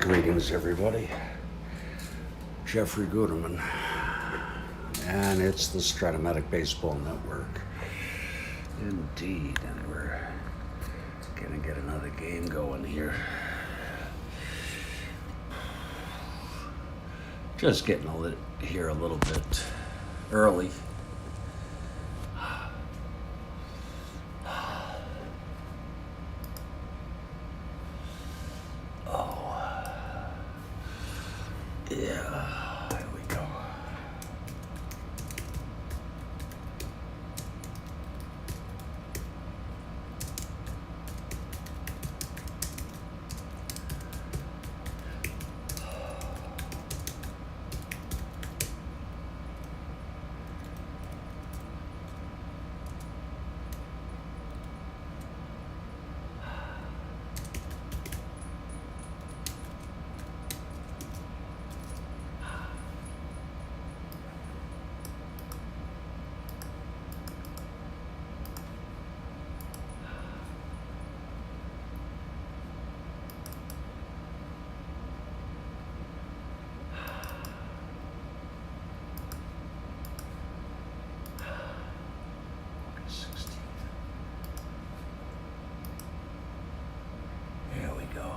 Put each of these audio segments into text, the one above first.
Greetings, everybody. Jeffrey Guterman, and it's the Strat-O-Matic Baseball Network. Indeed, and we're gonna get another game going here. Just getting here a little bit early. Yeah, there we go. Here we go.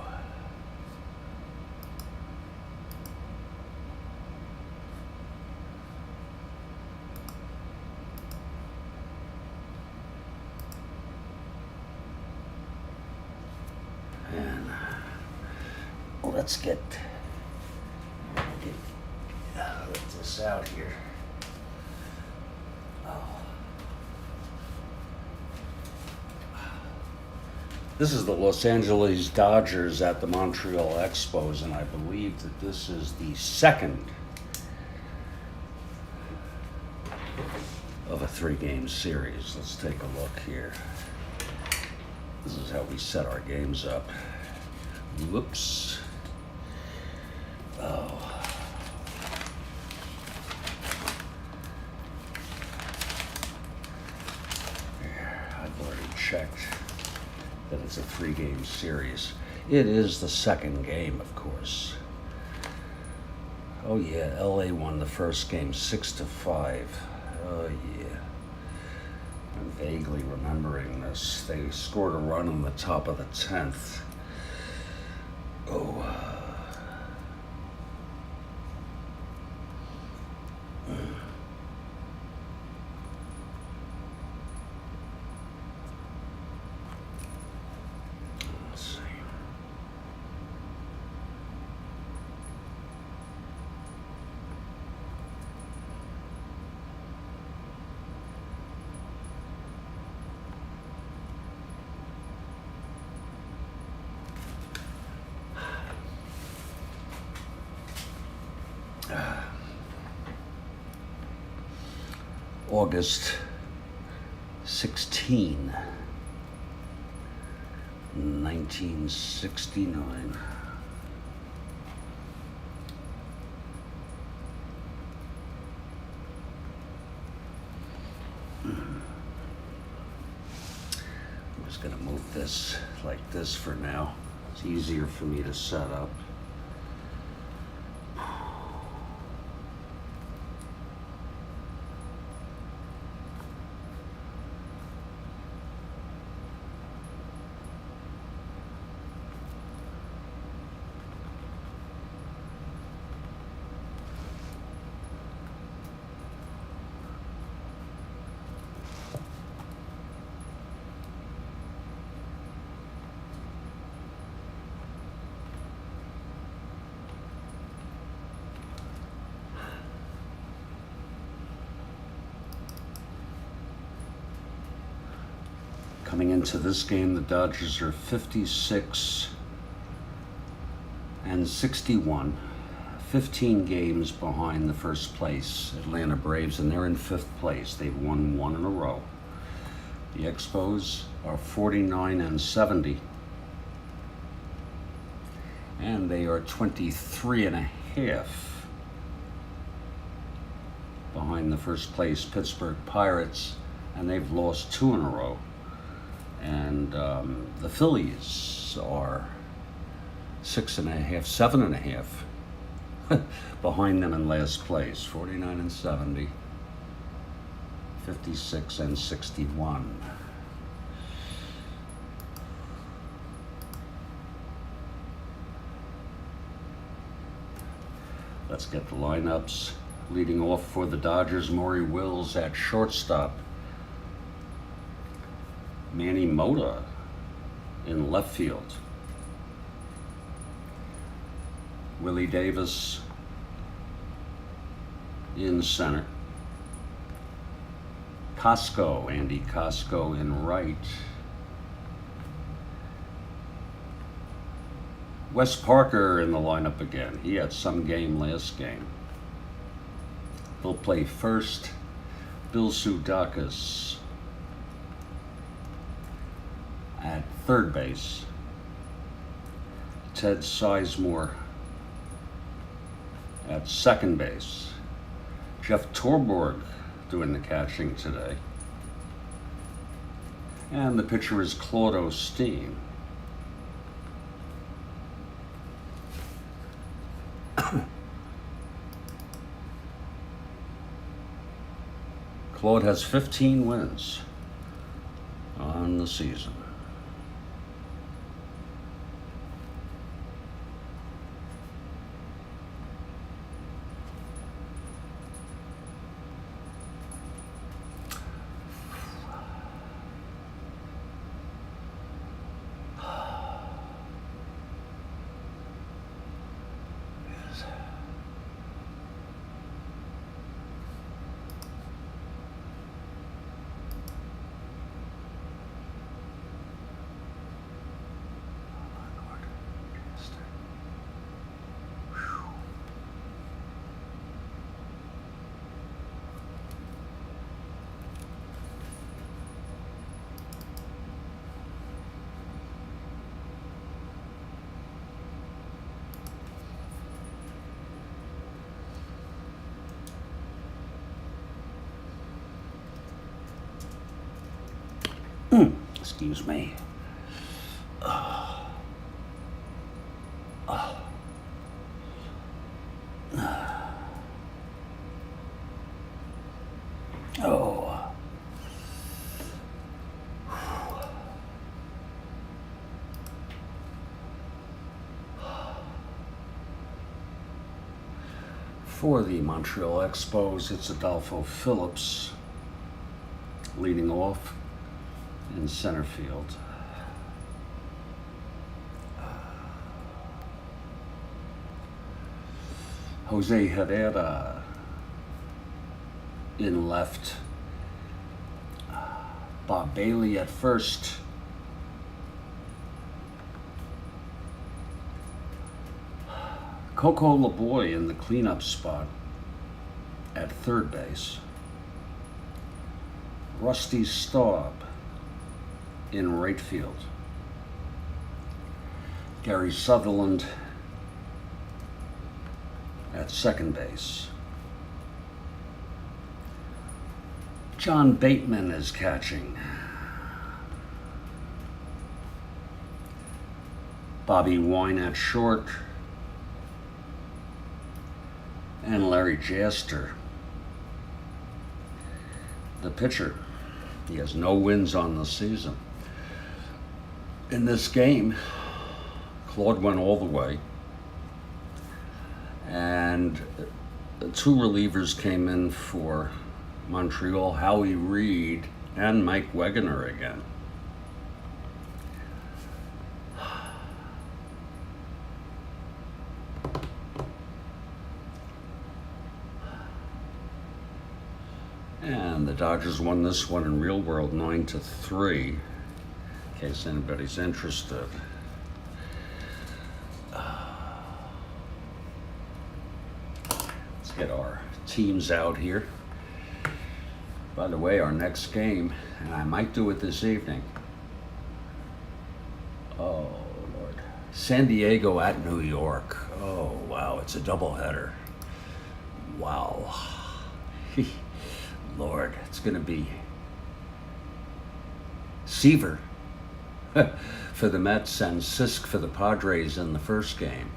And let's get this out here. This is the Los Angeles Dodgers at the Montreal Expos, and I believe that this is the second of a 3-game series. Let's take a look here. This is how we set our games up. Whoops. Oh. I've already checked that it's a 3-game series. It is the second game, of course. Oh yeah, LA won the first game 6-5. Oh yeah. I'm vaguely remembering this. They scored a run in the top of the 10th. Oh. Let's see. August 16, 1969. I'm just going to move this like this for now. It's easier for me to set up. Coming into this game, the Dodgers are 56-61, 15 games behind the first place Atlanta Braves, and they're in 5th place. They've won 1 in a row. The Expos are 49-70, and they are 23.5 behind the first place Pittsburgh Pirates, and they've lost 2 in a row. And the Phillies are 6.5, 7.5 behind them in last place, 49 and 70, 56 and 61. Let's get the lineups. Leading off for the Dodgers, Maury Wills at shortstop. Manny Mota in left field. Willie Davis in center. Andy Cosco in right. Wes Parker in the lineup again. He had some game last game. He'll play first. Bill Sudakis at third base. Ted Sizemore at second base. Jeff Torborg doing the catching today. And the pitcher is Claude Osteen. Claude has 15 wins on the season. Excuse me. Oh. For the Montreal Expos, it's Adolfo Phillips leading off in center field. Jose Herrera in left. Bob Bailey at first. Coco LeBoy in the cleanup spot at third base. Rusty Staub in right field. Gary Sutherland at second base. John Bateman is catching. Bobby Wine at short. And Larry Jaster, the pitcher. He has no wins on the season. In this game, Claude went all the way, and two relievers came in for Montreal, Howie Reed and Mike Wegener again. And the Dodgers won this one in real world 9-3, in case anybody's interested. Let's get our teams out here. By the way, our next game, and I might do it this evening. Oh, Lord. San Diego at New York. Oh, wow, it's a doubleheader. Wow. Lord, it's going to be Seaver for the Mets and Sisk for the Padres in the first game.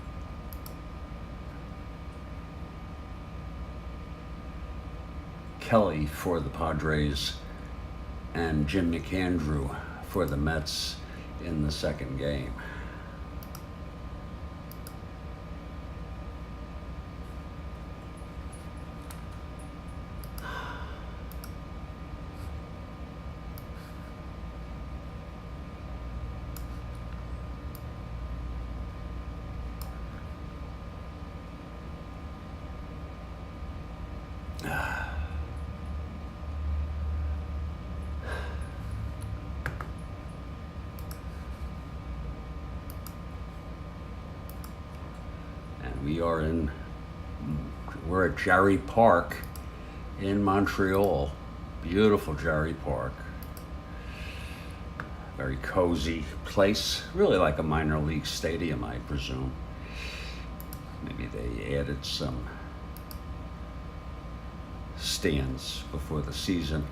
Kelly for the Padres and Jim McAndrew for the Mets in the second game. We're at Jarry Park in Montreal. Beautiful Jarry Park. Very cozy place. Really like a minor league stadium, I presume. Maybe they added some stands before the season.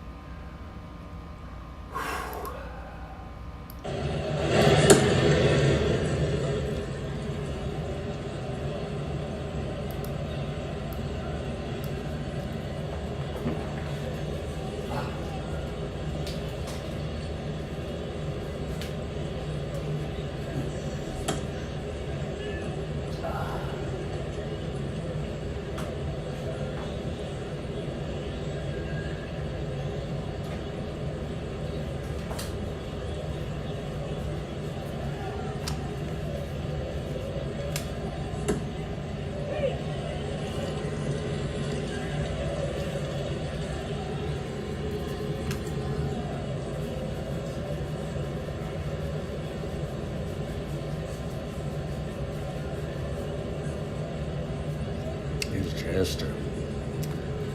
Jaster.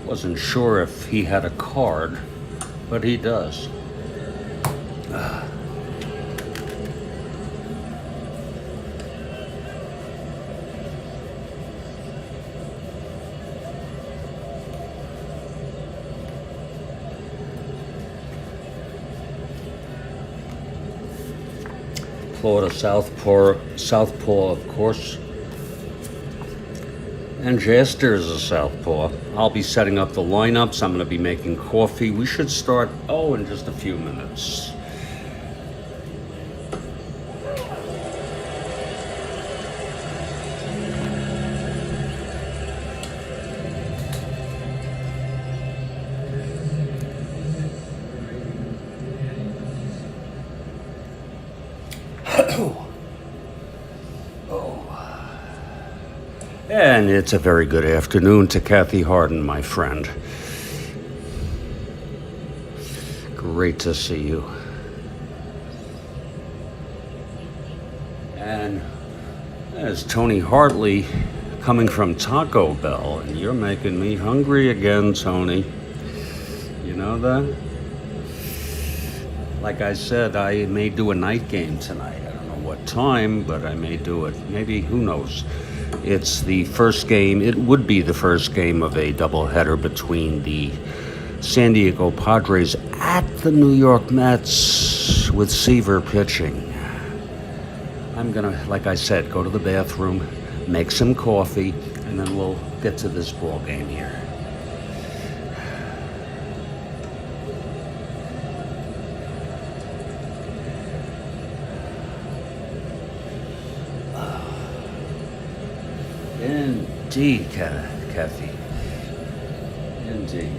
Wasn't sure if he had a card, but he does. Florida Southpaw, of course. And Jaster is a southpaw. I'll be setting up the lineups. I'm going to be making coffee. We should start, in just a few minutes. And it's a very good afternoon to Kathy Harden, my friend. Great to see you. And there's Tony Hartley coming from Taco Bell, and you're making me hungry again, Tony. You know that? Like I said, I may do a night game tonight. I don't know what time, but I may do it. Maybe, who knows? It's the first game, it would be the first game of a doubleheader between the San Diego Padres at the New York Mets with Seaver pitching. I'm gonna, like I said, go to the bathroom, make some coffee, and then we'll get to this ball game here. Indeed, Kathy. Indeed.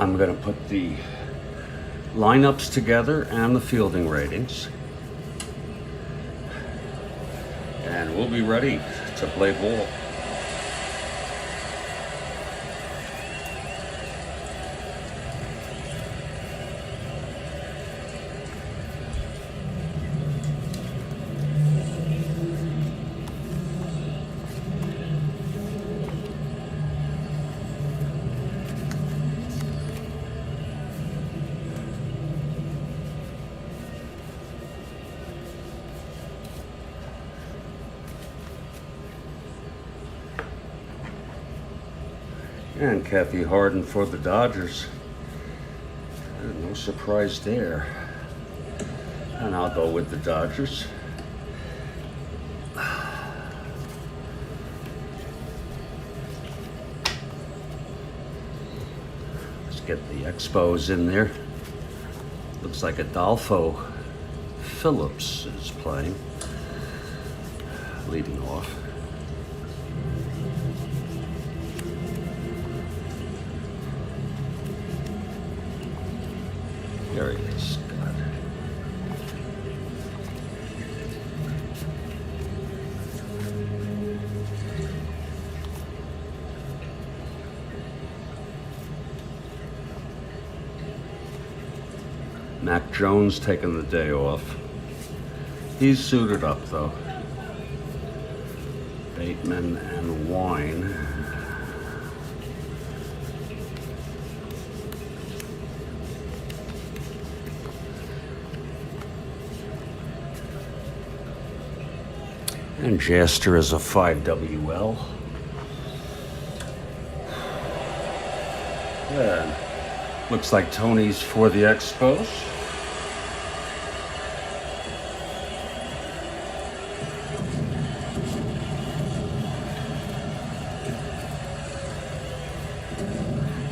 I'm going to put the lineups together and the fielding ratings. And we'll be ready to play ball. And Kathy Harden for the Dodgers. No surprise there. And I'll go with the Dodgers. Let's get the Expos in there. Looks like Adolfo Phillips is playing, leading off. There he is. God. Mac Jones taking the day off. He's suited up though. Bateman and Wine. And Jaster is a 5WL. And looks like Tony's for the Expos.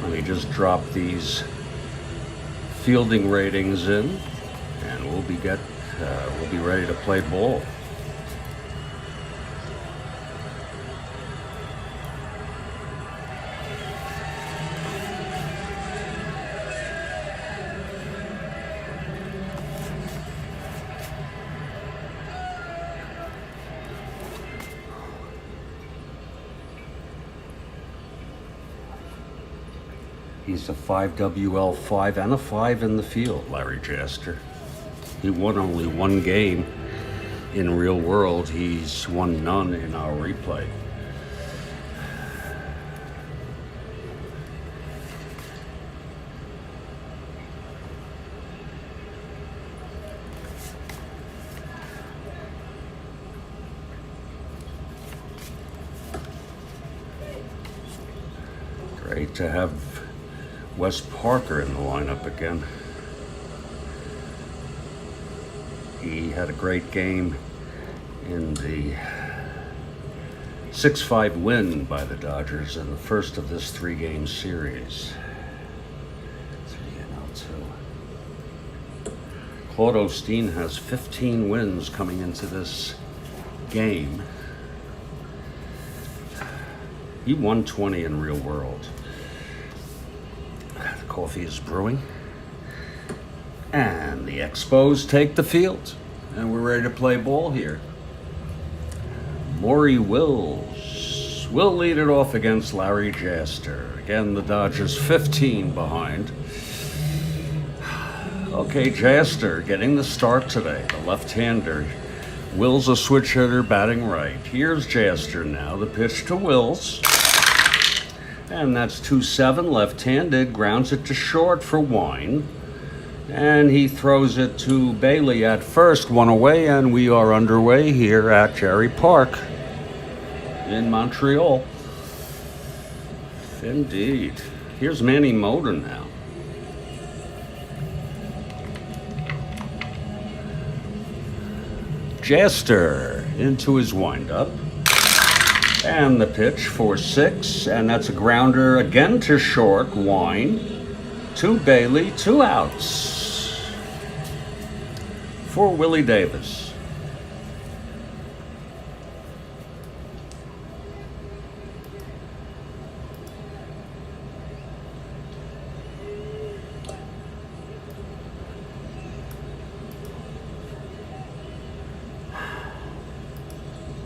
Let me just drop these fielding ratings in, and we'll be ready to play ball. He's a 5WL 5 and a 5 in the field, Larry Jaster. He won only one game in real world. He's won none in our replay. Great to have Wes Parker in the lineup again. He had a great game in the 6-5 win by the Dodgers in the first of this 3-game series. 3-0-2. Claude Osteen has 15 wins coming into this game. He won 20 in real world. Coffee is brewing. And the Expos take the field. And we're ready to play ball here. Maury Wills will lead it off against Larry Jaster. Again, the Dodgers 15 behind. Okay, Jaster getting the start today, the left-hander. Wills a switch hitter batting right. Here's Jaster now, the pitch to Wills. And that's 2-7, left-handed, grounds it to short for Wine. And he throws it to Bailey at first, one away, and we are underway here at Jerry Park in Montreal. Indeed. Here's Manny Motor now. Jaster into his windup. And the pitch for 6, and that's a grounder again to short. Wine to Bailey, 2 outs for Willie Davis.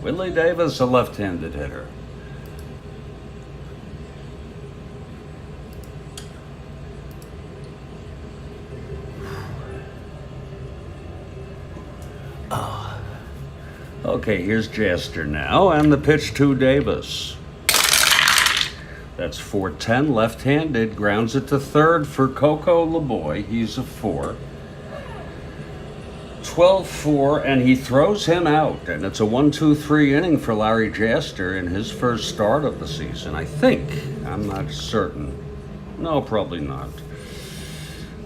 Willie Davis, a left-handed hitter. Okay, here's Jaster now, and the pitch to Davis. That's 4-10, left-handed, grounds it to third for Coco LeBoy. He's a 4. 12-4, and he throws him out, and it's a 1-2-3 inning for Larry Jaster in his first start of the season, I think. I'm not certain. No, probably not.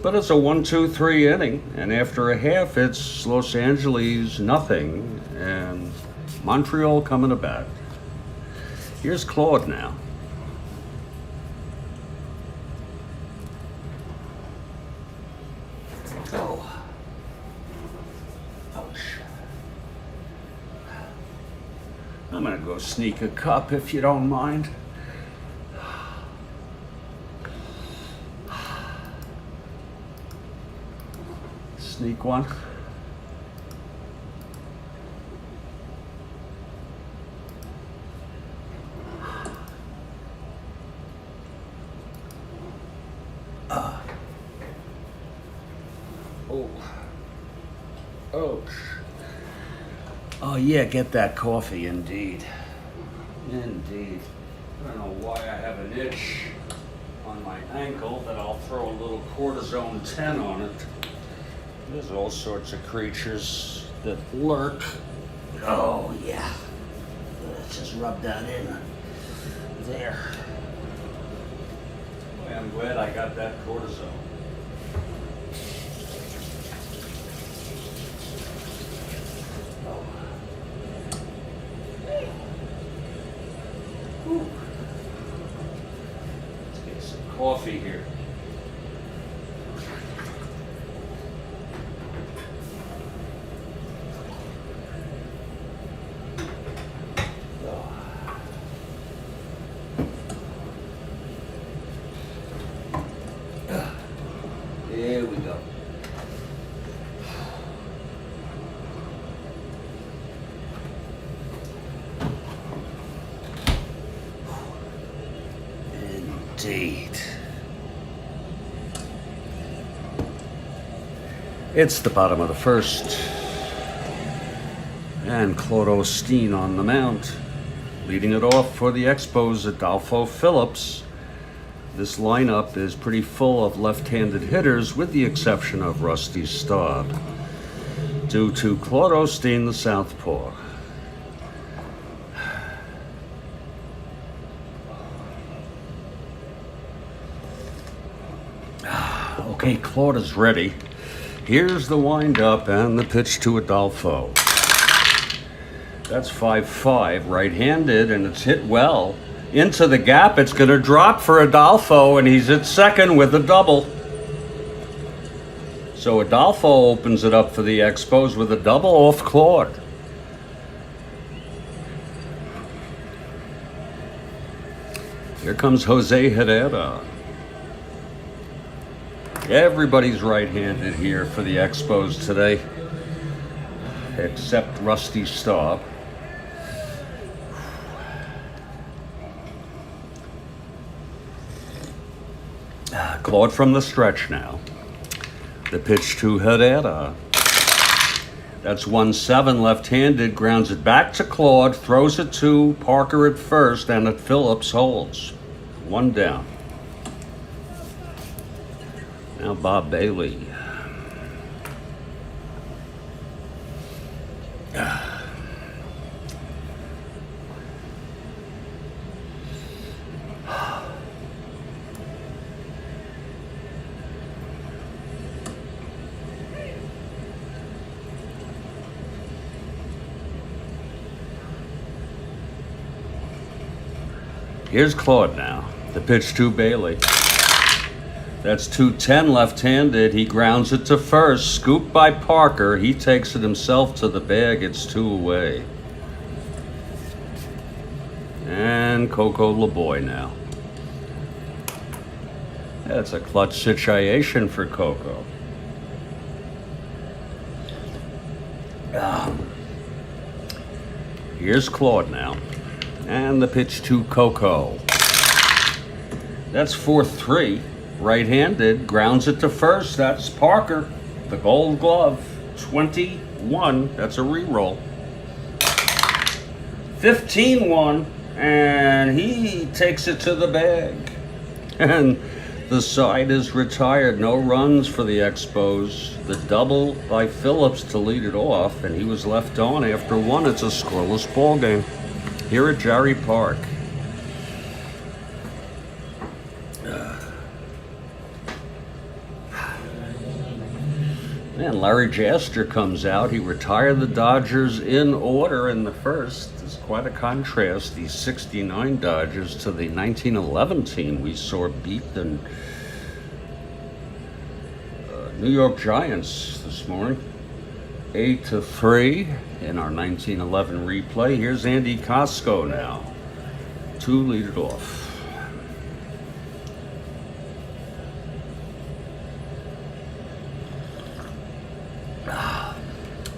But it's a 1-2-3 inning, and after a half, it's Los Angeles nothing, and Montreal coming to bat. Here's Claude now. Oh. Ouch. I'm gonna go sneak a cup if you don't mind. Sneak one. Oh yeah, get that coffee, indeed. Indeed. I don't know why I have an itch on my ankle that I'll throw a little cortisone 10 on it. There's all sorts of creatures that lurk. Oh yeah. Let's just rub that in. There. Boy, I'm glad I got that cortisone. Let's get some coffee here. There we go. Indeed. It's the bottom of the first. And Claude Osteen on the mound. Leading it off for the Expos, Adolfo Phillips. This lineup is pretty full of left-handed hitters with the exception of Rusty Staub, due to Claude Osteen, the southpaw. Okay, Claude is ready. Here's the wind-up and the pitch to Adolfo. That's 5-5, right-handed, and it's hit well. Into the gap, it's going to drop for Adolfo, and he's at second with a double. So Adolfo opens it up for the Expos with a double off Claude. Here comes Jose Herrera. Everybody's right-handed here for the Expos today, except Rusty Staub. Claude from the stretch now. The pitch to Herrera. That's 1-7, left-handed, grounds it back to Claude, throws it to Parker at first, and at Phillips holds. One down. Now Bob Bailey. Here's Claude now. The pitch to Bailey. That's 2-10, left-handed. He grounds it to first. Scooped by Parker. He takes it himself to the bag. It's 2 away. And Coco LeBoy now. That's a clutch situation for Coco. Here's Claude now. And the pitch to Coco. That's 4-3. Right-handed. Grounds it to first. That's Parker. The Gold Glove. 21. That's a re-roll. 15-1. And he takes it to the bag. And the side is retired. No runs for the Expos. The double by Phillips to lead it off, and he was left on after one. It's a scoreless ball game here at Jarry Park. Man, Larry Jaster comes out. He retired the Dodgers in order in the first. It's quite a contrast, these 69 Dodgers to the 1911 team we saw beat the New York Giants this morning. 8-3 in our 1911 replay. Here's Andy Costco now to lead it off.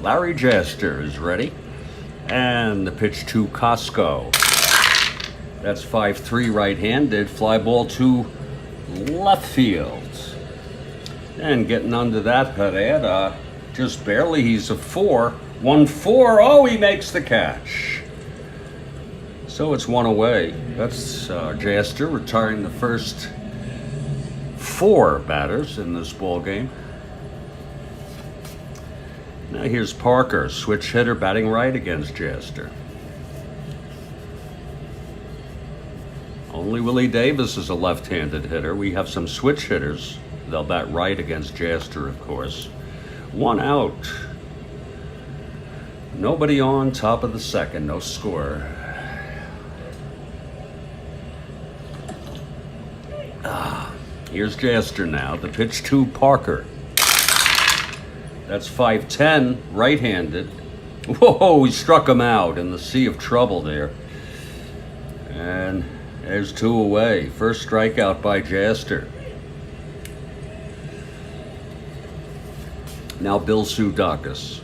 Larry Jaster is ready. And the pitch to Costco. That's 5-3 right-handed. Fly ball to left field. And getting under that Herrera, just barely, he's a 4. 1-4, oh, he makes the catch. So it's one away. That's Jaster retiring the first 4 batters in this ball game. Now here's Parker, switch hitter, batting right against Jaster. Only Willie Davis is a left-handed hitter. We have some switch hitters. They'll bat right against Jaster, of course. 1 out. Nobody on, top of the second, no score. Here's Jaster now. The pitch to Parker. That's 5-10, right-handed. Whoa, he struck him out in the sea of trouble there. And there's 2 away. First strikeout by Jaster. Now Bill Sudakis,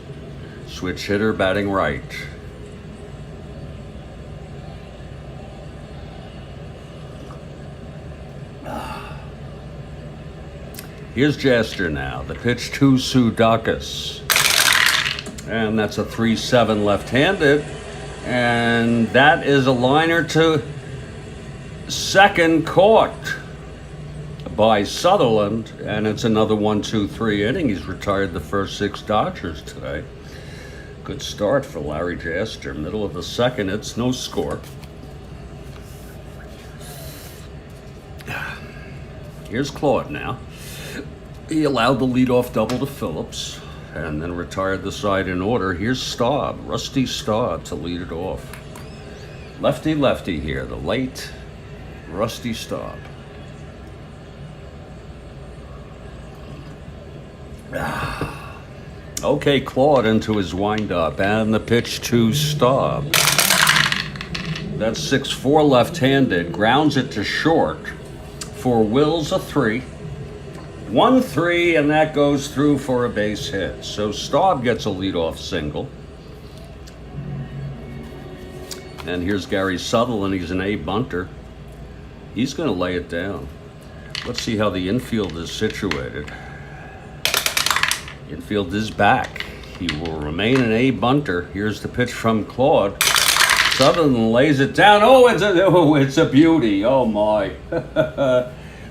switch hitter, batting right. Here's Jaster now, the pitch to Sudakis. And that's a 3-7 left-handed. And that is a liner to second, caught by Sutherland. And it's another 1-2-3 inning. He's retired the first 6 Dodgers today. Good start for Larry Jaster. Middle of the second, it's no score. Here's Claude now. He allowed the leadoff double to Phillips and then retired the side in order. Here's Staub, Rusty Staub, to lead it off. Lefty here, the late Rusty Staub. Okay, Claude into his windup, and the pitch to Staub. That's 6-4 left-handed, grounds it to short. For Wills, a 3. 1-3, and that goes through for a base hit. So Staub gets a leadoff single. And here's Gary Sutherland. He's an A bunter. He's going to lay it down. Let's see how the infield is situated. Infield is back. He will remain an A bunter. Here's the pitch from Claude. Sutherland lays it down. Oh, it's a beauty. Oh, my.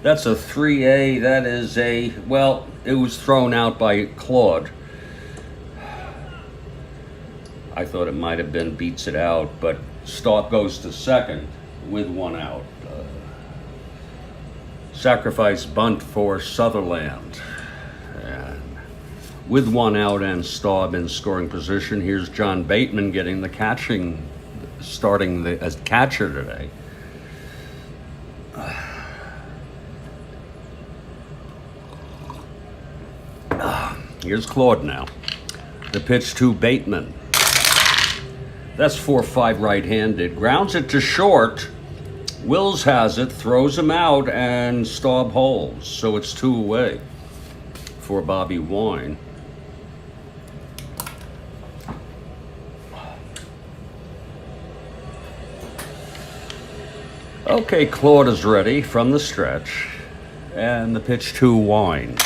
That's a 3A. That is a, well, it was thrown out by Claude. I thought it might have been beats it out, but Staub goes to second with 1 out. Sacrifice bunt for Sutherland. And with 1 out and Staub in scoring position, here's John Bateman getting the catching, starting as catcher today. Here's Claude now. The pitch to Bateman. That's 4-5 right-handed. Grounds it to short. Wills has it, throws him out, and Staub holds. So it's 2 away for Bobby Wine. Okay, Claude is ready from the stretch. And the pitch to Wine.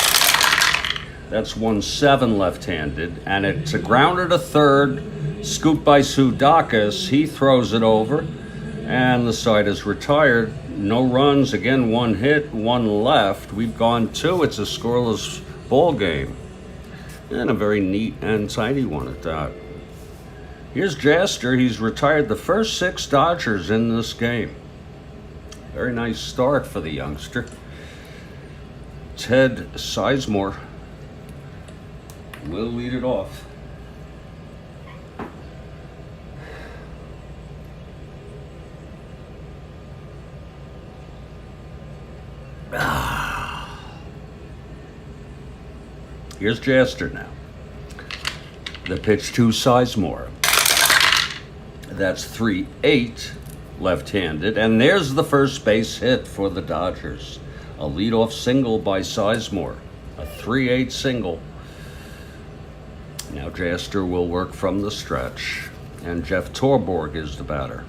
That's 1-7 left-handed. And it's a grounder to third. Scooped by Sudakis. He throws it over. And the side is retired. No runs. Again, one hit, one left. We've gone 2. It's a scoreless ball game. And a very neat and tidy one at that. Here's Jaster. He's retired the first 6 Dodgers in this game. Very nice start for the youngster. Ted Sizemore will lead it off. Here's Jaster now. The pitch to Sizemore. That's 3-8 left-handed. And there's the first base hit for the Dodgers. A leadoff single by Sizemore. A 3-8 single. Now Jaster will work from the stretch. And Jeff Torborg is the batter.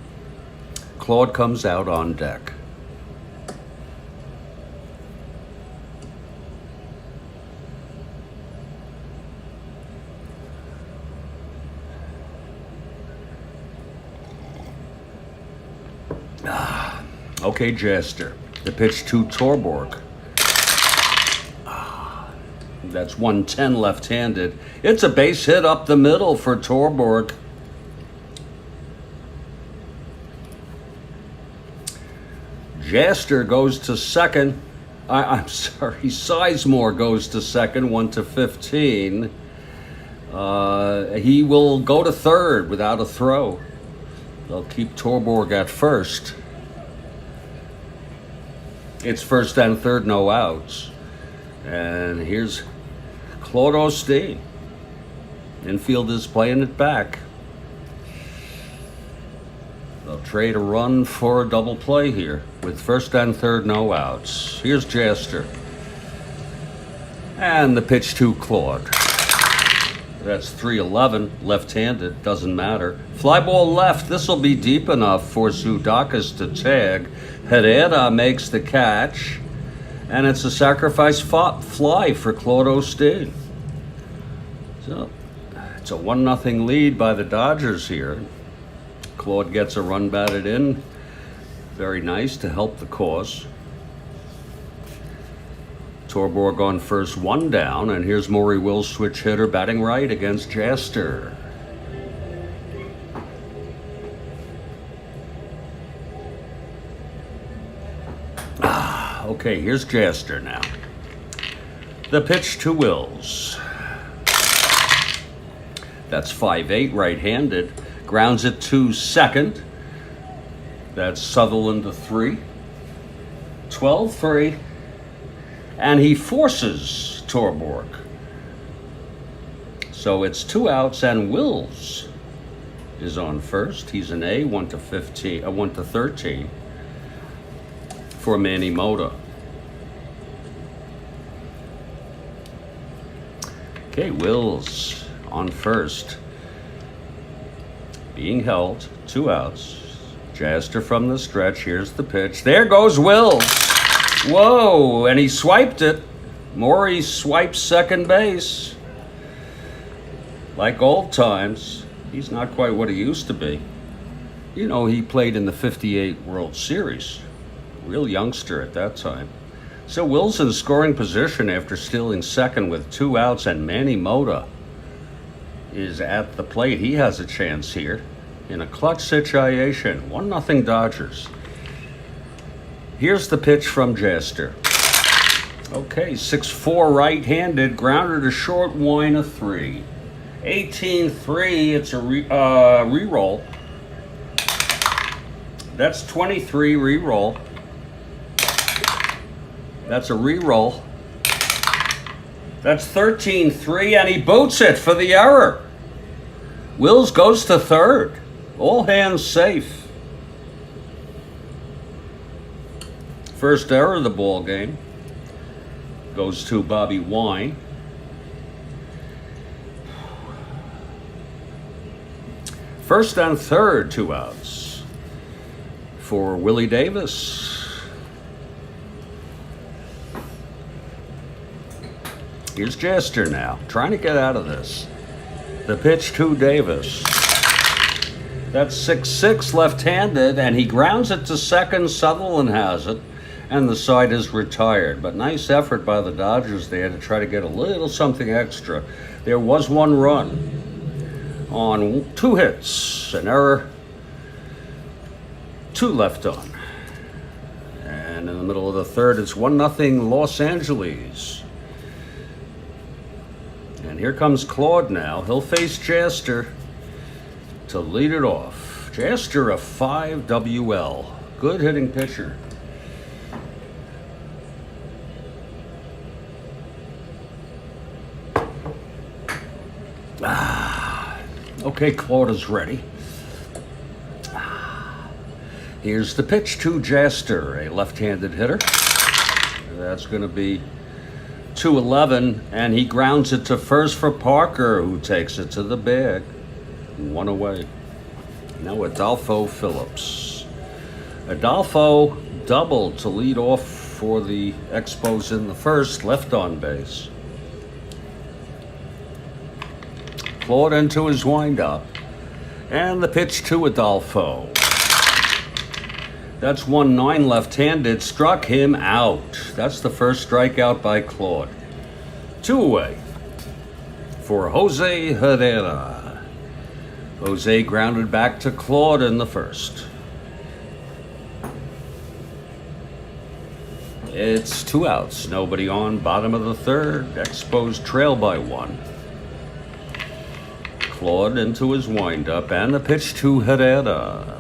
Claude comes out on deck. Okay, Jaster. The pitch to Torborg. That's 1-10 left-handed. It's a base hit up the middle for Torborg. Jaster goes to second. I'm sorry, Sizemore goes to second, 1-15. He will go to third without a throw. They'll keep Torborg at first. It's first and third, no outs. And here's Claude Osteen. Infield is playing it back. They'll trade a run for a double play here with first and third, no outs. Here's Jaster. And the pitch to Claude. That's 3-11, left-handed, doesn't matter. Fly ball left, this will be deep enough for Sudakis to tag. Herrera makes the catch, and it's a sacrifice fly for Claude Osteen. So, it's a 1-0 lead by the Dodgers here. Claude gets a run batted in. Very nice to help the cause. Torborg on first, 1 down, and here's Maury Wills, switch hitter, batting right against Jaster. Okay, here's Jaster now. The pitch to Wills. That's 5-8 right-handed. Grounds it to second. That's Sutherland to 3. 12-3. And he forces Torborg. So it's 2 outs, and Wills is on first. He's an A, 1-13 for Manny Mota. Okay, Wills on first. Being held, 2 outs. Jaster from the stretch. Here's the pitch. There goes Wills. Whoa, and he swiped it. Maury swipes second base. Like old times. He's not quite what he used to be. You know, he played in the 58 World Series. Real youngster at that time. So Wills in scoring position after stealing second with 2 outs, and Manny Mota is at the plate. He has a chance here in a clutch situation. 1-0 Dodgers. Here's the pitch from Jaster. Okay, 6-4 right-handed, grounder to short, Wine a 3. 18-3, it's a re-roll. That's 23 re-roll. That's a re-roll. That's 13-3, and he boots it for the error. Wills goes to third. All hands safe. First error of the ball game goes to Bobby Wine. First and third, 2 outs for Willie Davis. Here's Jaster now, trying to get out of this. The pitch to Davis. That's 6-6 left-handed, and he grounds it to second. Sutherland has it, and the side is retired. But nice effort by the Dodgers there to try to get a little something extra. There was one run on 2 hits, an error, 2 left on. And in the middle of the third, it's 1-0 Los Angeles. And here comes Claude now. He'll face Jaster to lead it off. Jaster, a 5 WL. Good hitting pitcher. Okay, Claude is ready. Here's the pitch to Jaster, a left-handed hitter. That's going to be 2-11, and he grounds it to first for Parker, who takes it to the bag. 1 away. Now Adolfo Phillips. Adolfo doubled to lead off for the Expos in the first, left on base. Claude into his windup, and the pitch to Adolfo. That's 1-9 left-handed, struck him out. That's the first strikeout by Claude. 2 away for Jose Herrera. Jose grounded back to Claude in the first. It's 2 outs, nobody on, bottom of the third. Expos trail by 1. Claude into his windup, and the pitch to Herrera.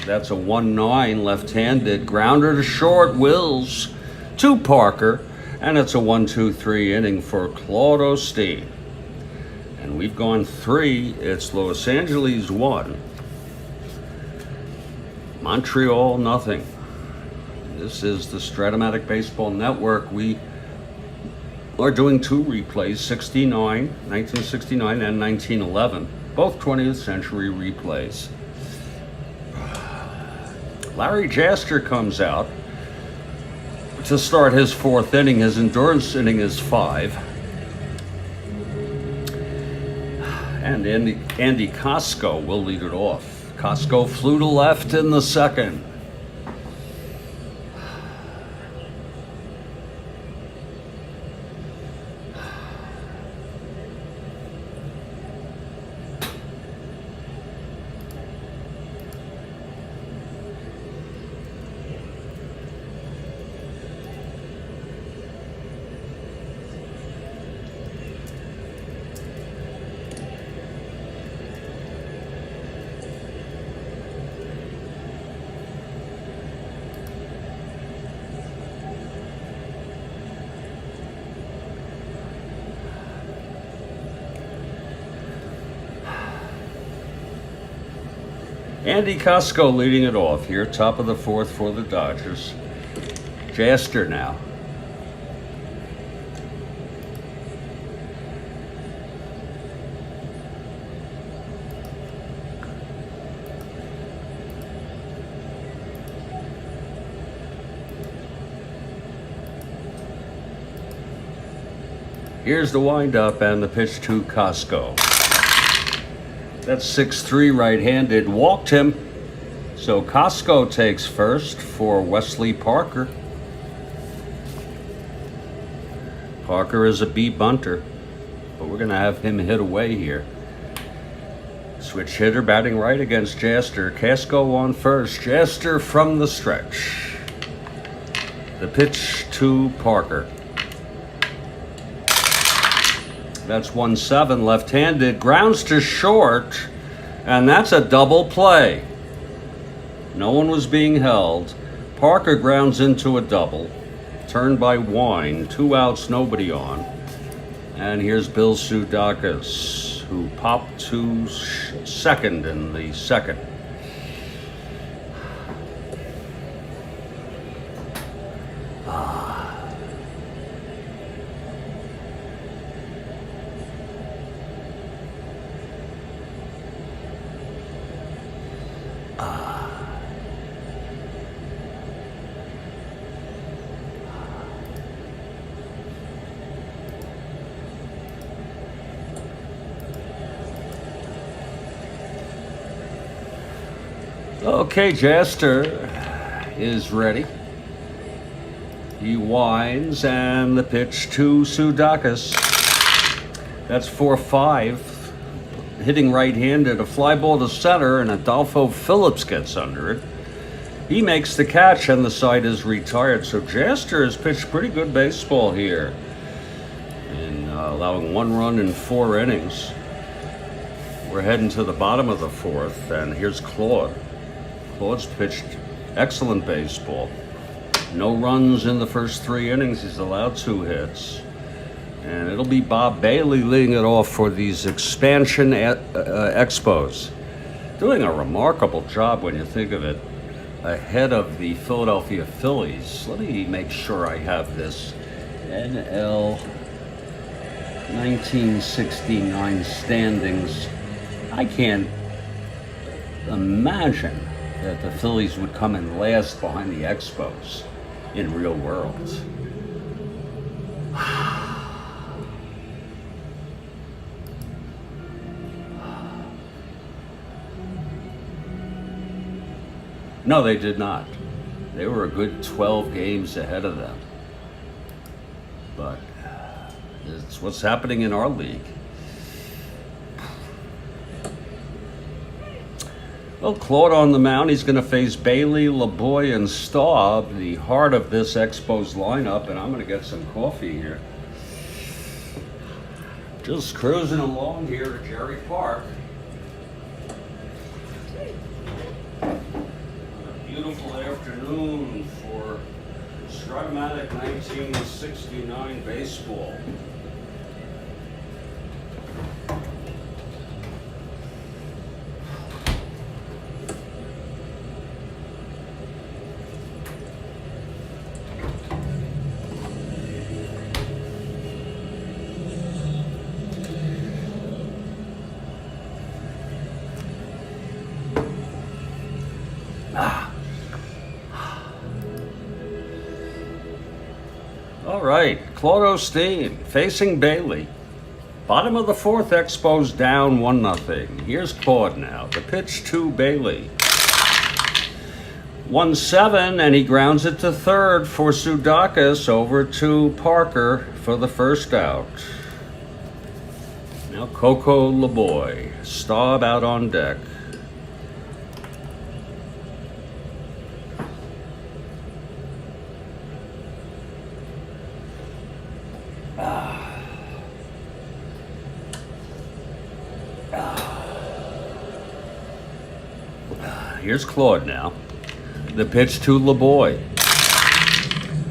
That's a 1-9 left-handed, grounder to short, Wills to Parker, and it's a 1-2-3 inning for Claude Osteen. And we've gone 3. It's Los Angeles 1, Montreal nothing. This is the Strat-O-Matic Baseball Network. We are doing 2 replays, 1969 and 1911, both 20th century replays. Larry Jaster comes out to start his 4th inning. His endurance inning is 5. And Andy Costco will lead it off. Costco flew to left in the second. Andy Costco leading it off here, top of the 4th for the Dodgers. Jaster now. Here's the windup and the pitch to Costco. That's 6-3 right-handed, walked him. So Costco takes first for Wesley Parker. Parker is a B bunter, but we're gonna have him hit away here. Switch hitter batting right against Jaster. Costco on first, Jaster from the stretch. The pitch to Parker. That's 1-7 left-handed, grounds to short, and that's a double play. No one was being held. Parker grounds into a double, turned by Wine, 2 outs, nobody on. And here's Bill Sudakis, who popped to second in the second. Okay, Jaster is ready. He winds, and the pitch to Sudakis. That's 4-5. Hitting right-handed, a fly ball to center, and Adolfo Phillips gets under it. He makes the catch, and the side is retired. So Jaster has pitched pretty good baseball here, in allowing 1 run in 4 innings. We're heading to the bottom of the 4th, and here's Claude. Claude's pitched excellent baseball. No runs in the first 3 innings. He's allowed 2 hits. And it'll be Bob Bailey leading it off for these expansion Expos. Doing a remarkable job when you think of it, ahead of the Philadelphia Phillies. Let me make sure I have this. NL 1969 standings. I can't imagine that the Phillies would come in last behind the Expos in real world. No, they did not. They were a good 12 games ahead of them. But it's what's happening in our league. Well, Claude on the mound. He's going to face Bailey, LeBoy, and Staub, the heart of this Expos lineup. And I'm going to get some coffee here. Just cruising along here at Jerry Park. Beautiful afternoon for Strat-O-Matic 1969 baseball. All right, Claude Osteen facing Bailey. Bottom of the 4th, Expos down 1-0. Here's Claude now. The pitch to Bailey. 1-7, and he grounds it to third for Sudakis. Over to Parker for the first out. Now Coco LeBoy. Staub out on deck. Here's Claude now. The pitch to LeBoy.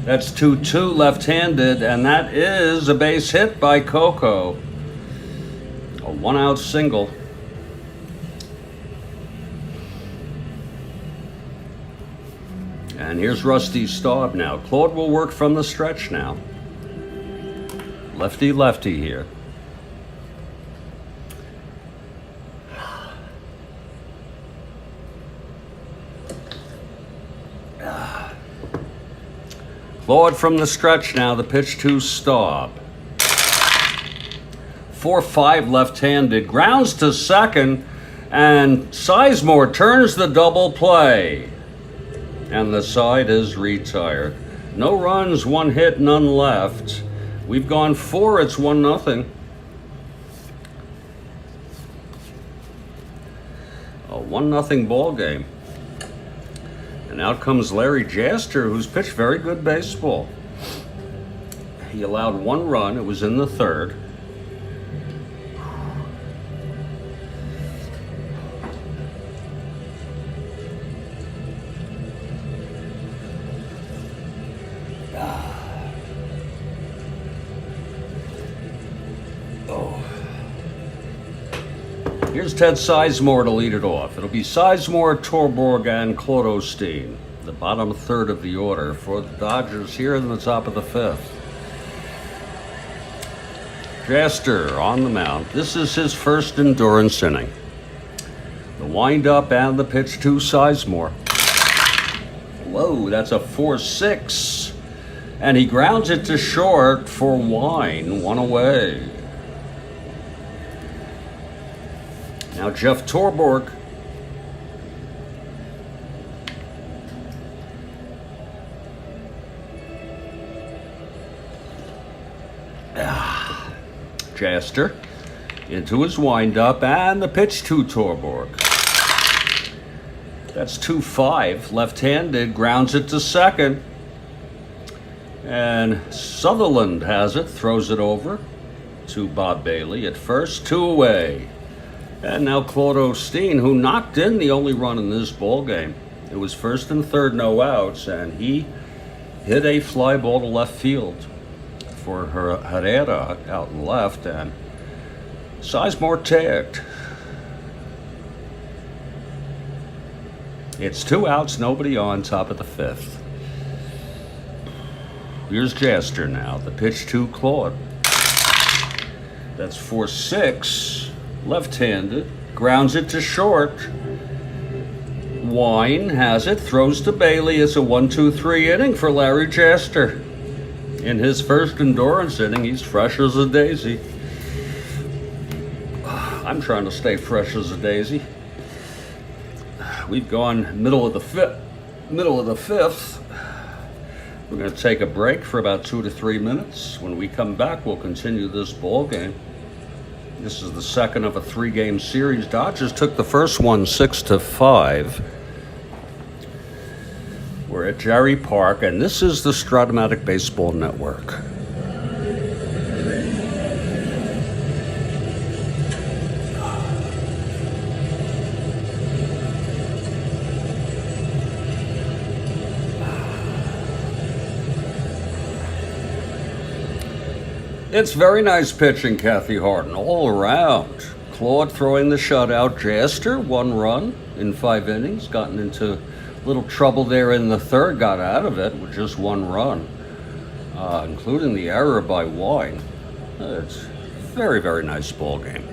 That's 2-2 left-handed, and that is a base hit by Coco. A 1-out single. And here's Rusty Staub now. Claude will work from the stretch now. Lefty-lefty here. Claude from the stretch now, the pitch to Staub. 4-5 left-handed, grounds to second, and Sizemore turns the double play. And the side is retired. No runs, 1 hit, none left. We've gone 4, it's 1-0. A 1-0 ball game. And out comes Larry Jaster, who's pitched very good baseball. He allowed 1 run. It was in the 3rd. Here's Ted Sizemore to lead it off. It'll be Sizemore, Torborg, and Claude Osteen. The bottom 3rd of the order for the Dodgers here in the top of the 5th. Jaster on the mound. This is his first endurance inning. The windup and the pitch to Sizemore. Whoa, that's a 4-6. And he grounds it to short for Wine, 1 away. Now Jeff Torborg Jaster into his windup, and the pitch to Torborg. That's 2-5. Left-handed, grounds it to second. And Sutherland has it, throws it over to Bob Bailey at first, 2 away. And now Claude Osteen, who knocked in the only run in this ball game. It was first and third, no outs, and he hit a fly ball to left field for Herrera out in left, and Sizemore tagged. It's 2 outs, nobody on, top of the 5th. Here's Jaster now, the pitch to Claude. That's 4-6, left-handed, grounds it to short. Wine has it, throws to Bailey. It's a 1-2-3 inning for Larry Jaster. In his first endurance inning, he's fresh as a daisy. I'm trying to stay fresh as a daisy. We've gone middle of the fifth. We're going to take a break for about 2 to 3 minutes. When we come back, we'll continue this ball game. This is the second of a 3-game series. Dodgers took the first one 6-5. We're at Jerry Park, and this is the Strat-O-Matic Baseball Network. It's very nice pitching, Kathy Harden, all around. Claude throwing the shutout. Jaster, 1 run in 5 innings. Gotten into a little trouble there in the third. Got out of it with just 1 run, including the error by Wine. It's a very, very nice ball game.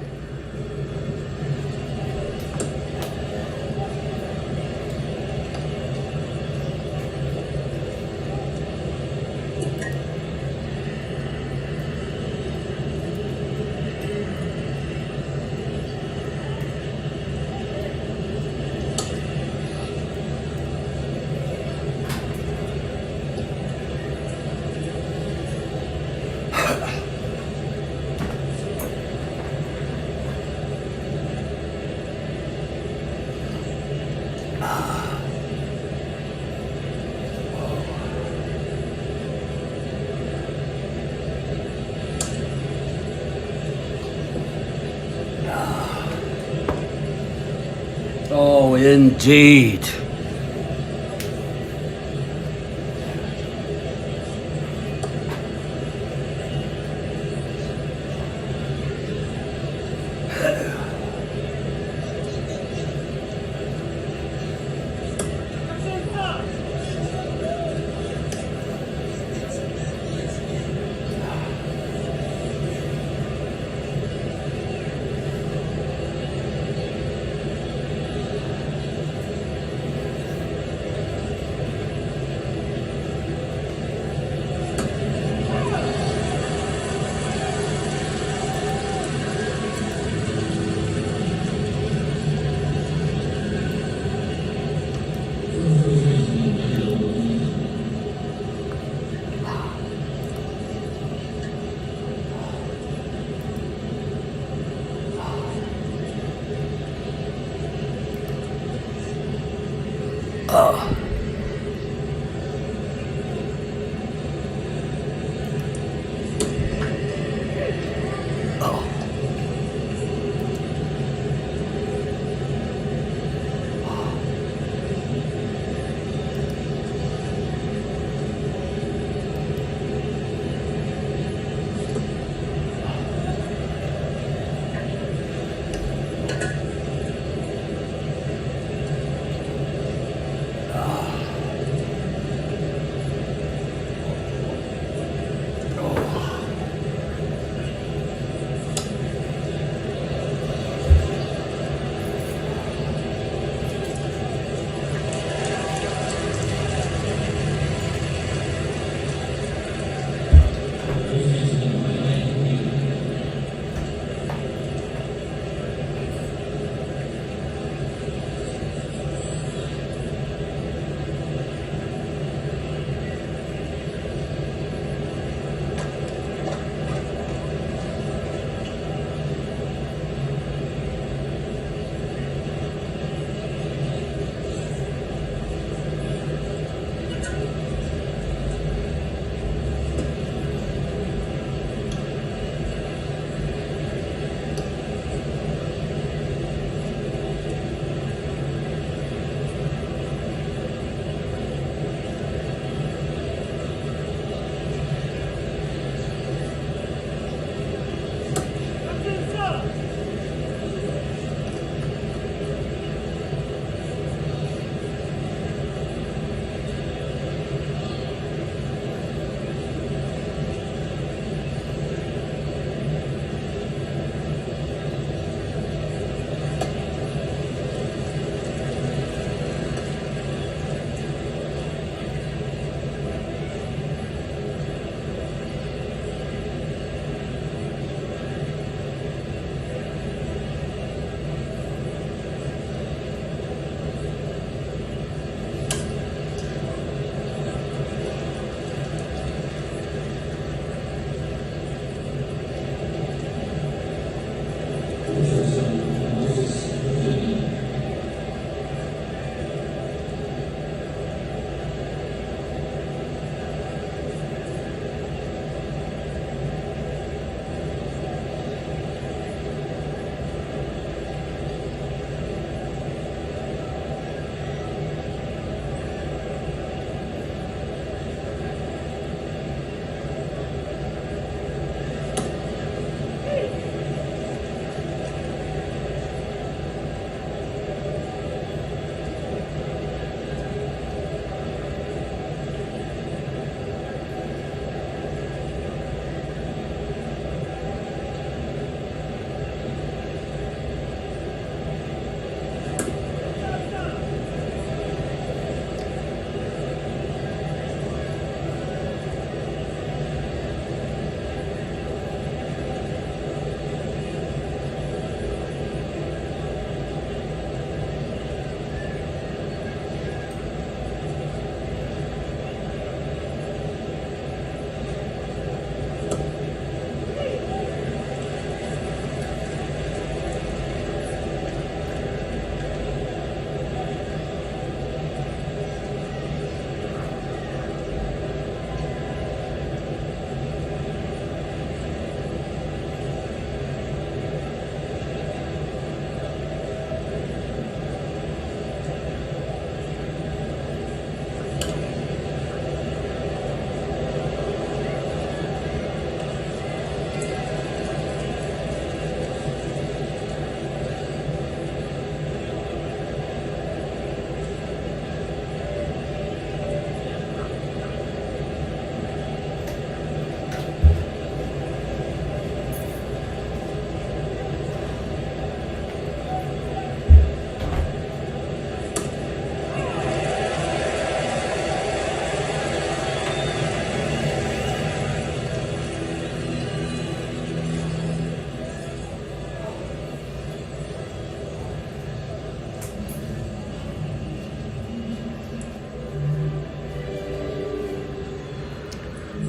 Oh, indeed.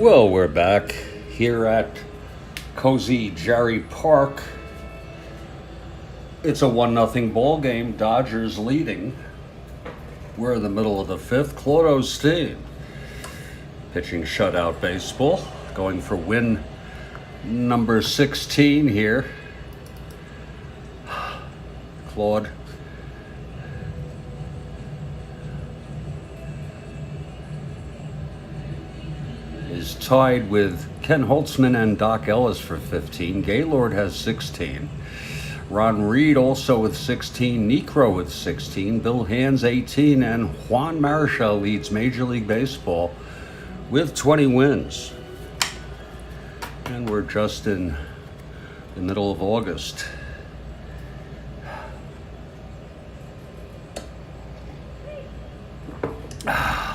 Well, we're back here at Cozy Jerry Park. It's a 1-0 ball game. Dodgers leading. We're in the middle of the fifth. Claude Osteen pitching shutout baseball, going for win number 16 here. Claude is tied with Ken Holtzman and Doc Ellis for 15. Gaylord has 16. Ron Reed also with 16. Necro with 16. Bill Hands 18. And Juan Marichal leads Major League Baseball with 20 wins. And we're just in the middle of August.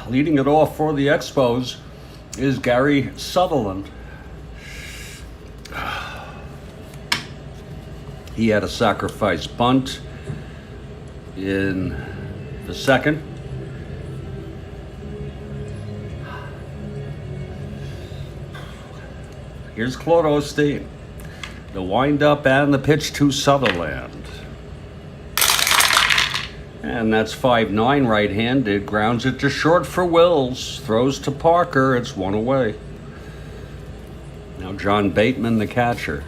Leading it off for the Expos is Gary Sutherland. He had a sacrifice bunt in the second. Here's Claude Osteen. The windup and the pitch to Sutherland. And that's 5-9 right-handed. Grounds it to short for Wills. Throws to Parker. It's one away. Now John Bateman, the catcher.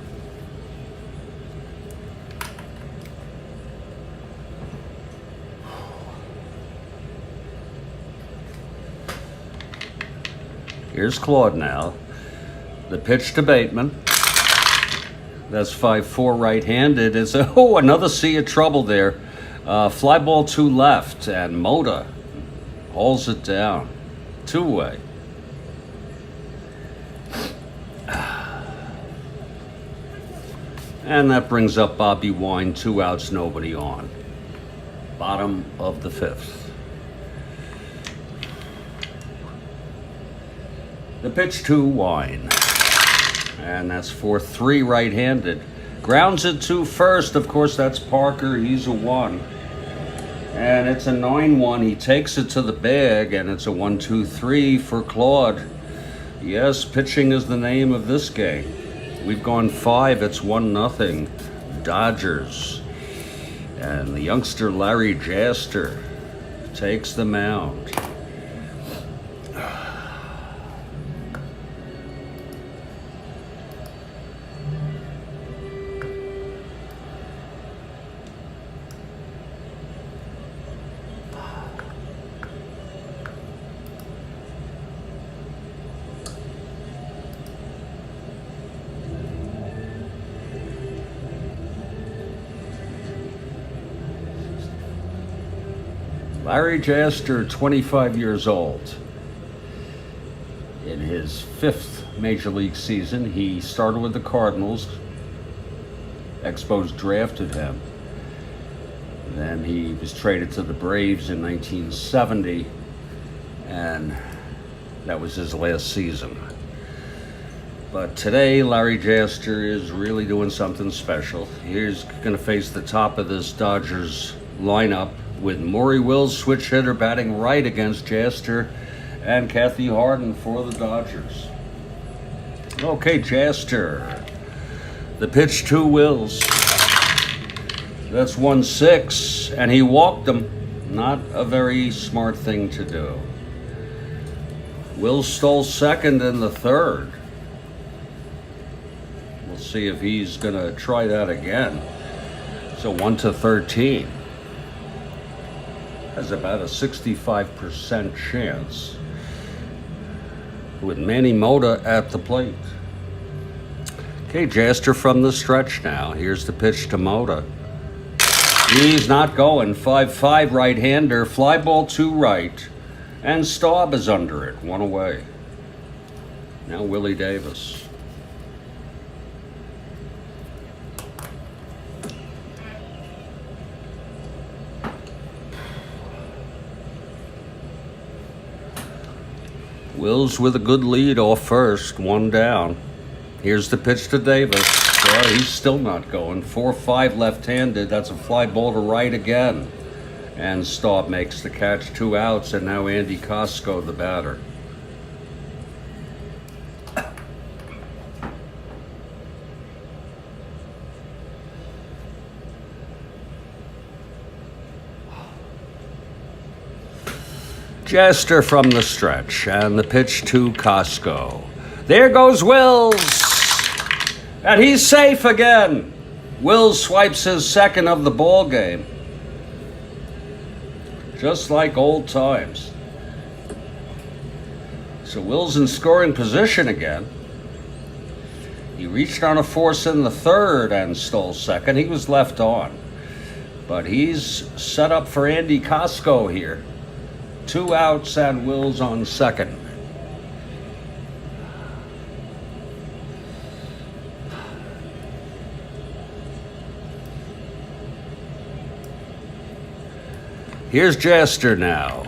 Here's Claude now. The pitch to Bateman. That's 5-4 right-handed. It's another sea of trouble there. Fly ball to left, and Mota hauls it down. 2-way. And that brings up Bobby Wine. 2 outs, nobody on. Bottom of the fifth. The pitch to Wine. And that's 4-3 right-handed. Grounds it to first. Of course, that's Parker. He's a 1. And it's a 9-1. He takes it to the bag, and it's a 1-2-3 for Claude. Yes, pitching is the name of this game. We've gone 5. It's 1-0. Dodgers. And the youngster Larry Jaster takes the mound. Larry Jaster, 25 years old. In his 5th Major League season, he started with the Cardinals. Expos drafted him. Then he was traded to the Braves in 1970, and that was his last season. But today, Larry Jaster is really doing something special. He's going to face the top of this Dodgers lineup with Maury Wills, switch hitter, batting right against Jaster, and Kathy Harden for the Dodgers. Okay, Jaster. The pitch to Wills. That's 1-6, and he walked him. Not a very smart thing to do. Wills stole second in the third. We'll see if he's going to try that again. So 1-13. Has about a 65% chance with Manny Mota at the plate. Okay, Jaster from the stretch now. Here's the pitch to Mota. He's not going. 5-5 right-hander. Fly ball to right. And Staub is under it. 1 away. Now Willie Davis. Wills with a good lead off first, 1 down. Here's the pitch to Davis. Well, he's still not going. 4-5 left-handed. That's a fly ball to right again. And Staub makes the catch, 2 outs, and now Andy Costco, the batter. Jaster from the stretch, and the pitch to Costco. There goes Wills, and he's safe again. Wills swipes his second of the ball game, just like old times. So Wills in scoring position again. He reached on a force in the third and stole second. He was left on, but he's set up for Andy Costco here. 2 outs and Wills on second. Here's Jaster now.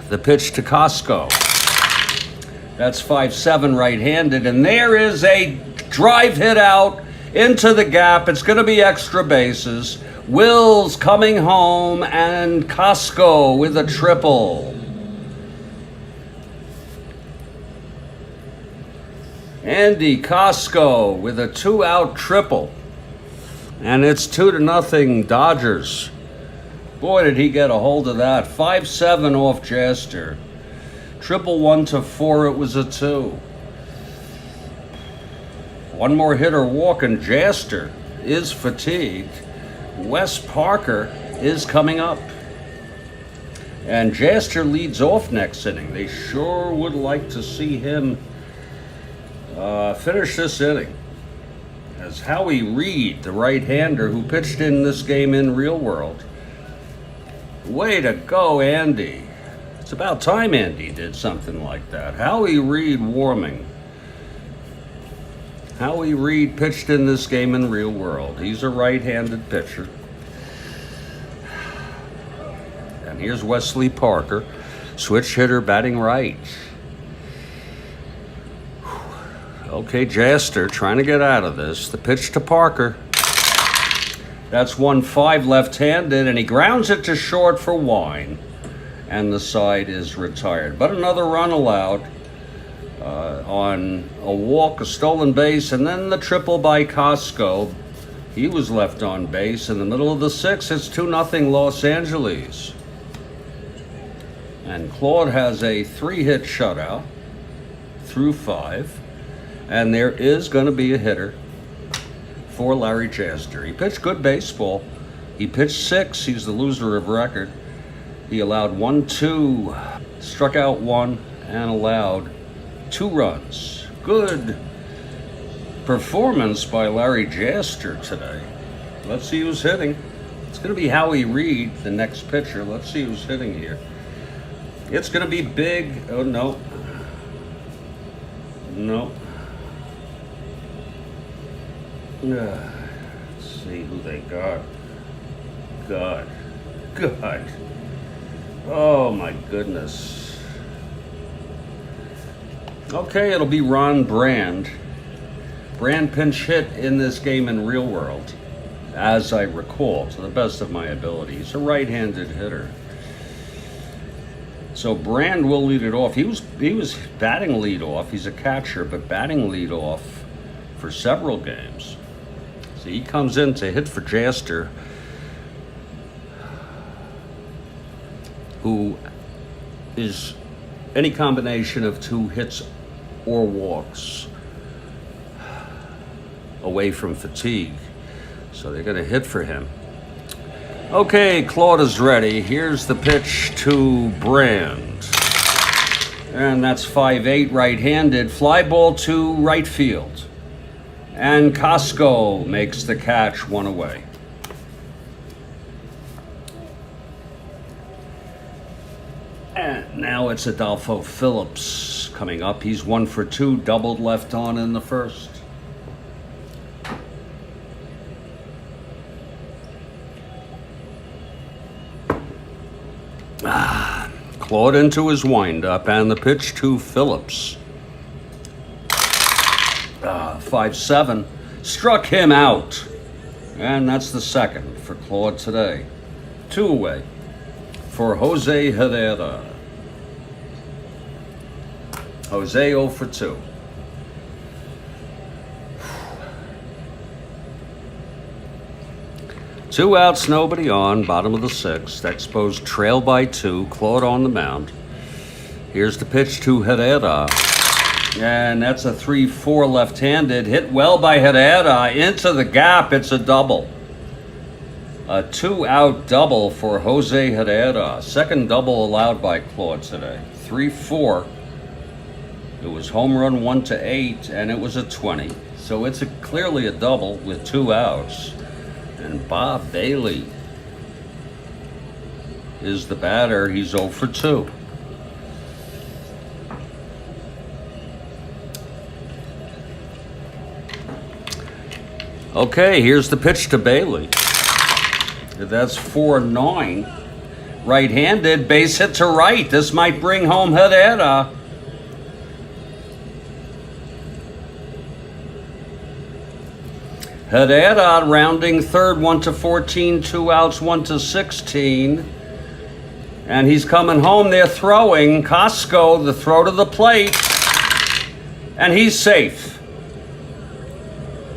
The pitch to Costco. That's 5-7 right-handed, and there is a drive hit out into the gap. It's going to be extra bases. Wills coming home, and Costco with a triple. Andy Costco with a 2-out triple. And it's 2-0 Dodgers. Boy, did he get a hold of that. 5-7 off Jaster. Triple 1-4, it was a 2. One more hitter walking. Jaster is fatigued. Wes Parker is coming up. And Jaster leads off next inning. They sure would like to see him finish this inning. As Howie Reed, the right-hander who pitched in this game in real world. Way to go, Andy. It's about time Andy did something like that. Howie Reed warming. Howie Reed pitched in this game in real world. He's a right-handed pitcher. And here's Wesley Parker, switch hitter batting right. Okay, Jaster trying to get out of this. The pitch to Parker. That's 1-5 left-handed, and he grounds it to short for Wine. And the side is retired. But another run allowed on a walk, a stolen base, and then the triple by Costco. He was left on base in the middle of the sixth. It's 2-0 Los Angeles. And Claude has a 3-hit shutout through 5. And there is going to be a hitter for Larry Jaster. He pitched good baseball. He pitched 6. He's the loser of record. He allowed 1-2, struck out 1, and allowed 2 runs. Good performance by Larry Jaster today. Let's see who's hitting. It's going to be Howie Reed, the next pitcher. Let's see who's hitting here. It's going to be big. Oh, no. No. Let's see who they got. God. Oh, my goodness. Okay, it'll be Ron Brand. Brand pinch hit in this game in real world, as I recall, to the best of my ability. He's a right-handed hitter. So Brand will lead it off. He was batting lead off. He's a catcher, but batting lead off for several games. So he comes in to hit for Jaster, who is any combination of 2 hits or walks away from fatigue. So they're going to hit for him. Okay, Claude is ready. Here's the pitch to Brand. And that's 5-8 right-handed. Fly ball to right field. And Costco makes the catch, 1 away. And now it's Adolfo Phillips coming up. He's 1 for 2, doubled left on in the first. Claude into his windup, and the pitch to Phillips. 5-7. Struck him out. And that's the second for Claude today. 2 away for Jose Herrera. Jose 0 for 2. Two outs, nobody on, bottom of the 6th. Expos trail by 2. Claude on the mound. Here's the pitch to Herrera. And that's a 3-4 left-handed. Hit well by Herrera into the gap. It's a double. A 2-out double for Jose Herrera. Second double allowed by Claude today. 3-4. It was home run 1-8, and it was a 20. So it's clearly a double with 2 outs. And Bob Bailey is the batter. He's 0 for 2. Okay, here's the pitch to Bailey. That's 4-9. Right-handed, base hit to right. This might bring home Herrera. Herrera rounding third, 1-14, 2 outs, 1-16. And he's coming home. They're throwing. Costco, the throw to the plate. And he's safe.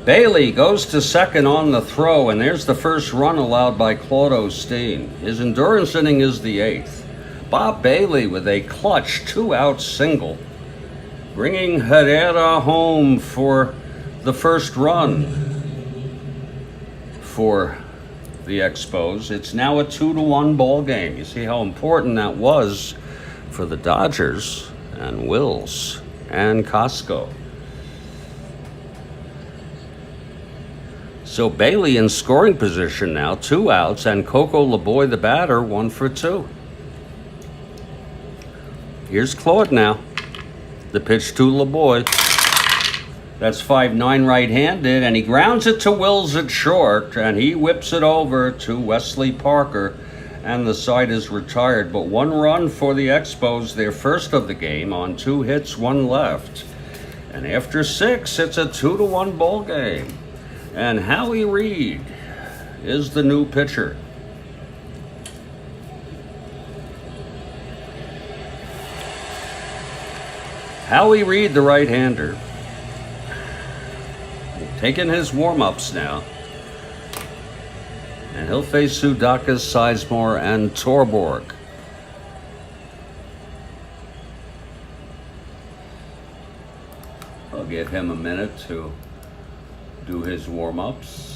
Bailey goes to second on the throw, and there's the first run allowed by Claude Osteen. His endurance inning is the 8th. Bob Bailey with a clutch 2-out single, bringing Herrera home for the first run for the Expos. It's now a 2-1 ball game. You see how important that was for the Dodgers and Wills and Costco. So Bailey in scoring position now, 2 outs, and Coco LeBoy, the batter, 1 for 2. Here's Claude now. The pitch to LeBoy. That's 5-9 right-handed, and he grounds it to Wills at short, and he whips it over to Wesley Parker, and the side is retired. But 1 run for the Expos, their first of the game, on 2 hits, 1 left. And after 6, it's a 2-1 ball game. And Howie Reed is the new pitcher. Howie Reed, the right-hander, taking his warm-ups now. And he'll face Sudakis, Sizemore, and Torborg. I'll give him a minute to do his warm-ups.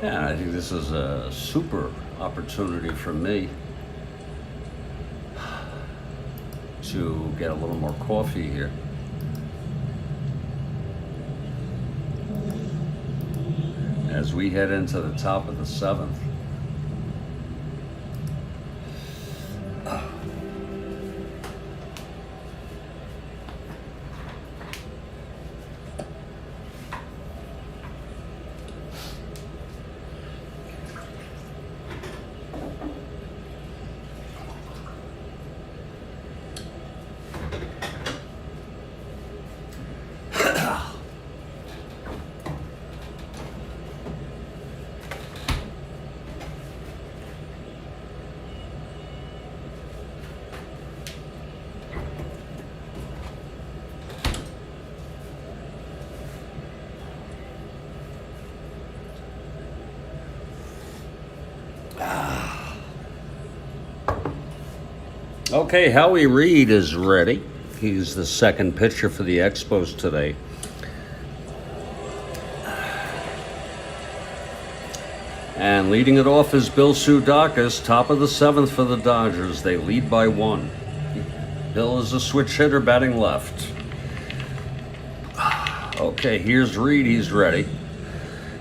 Yeah, I think this is a super opportunity for me to get a little more coffee here. As we head into the top of the 7th. Okay, Howie Reed is ready. He's the second pitcher for the Expos today. And leading it off is Bill Sudakis, top of the 7th for the Dodgers. They lead by 1. Bill is a switch hitter batting left. Okay, here's Reed. He's ready.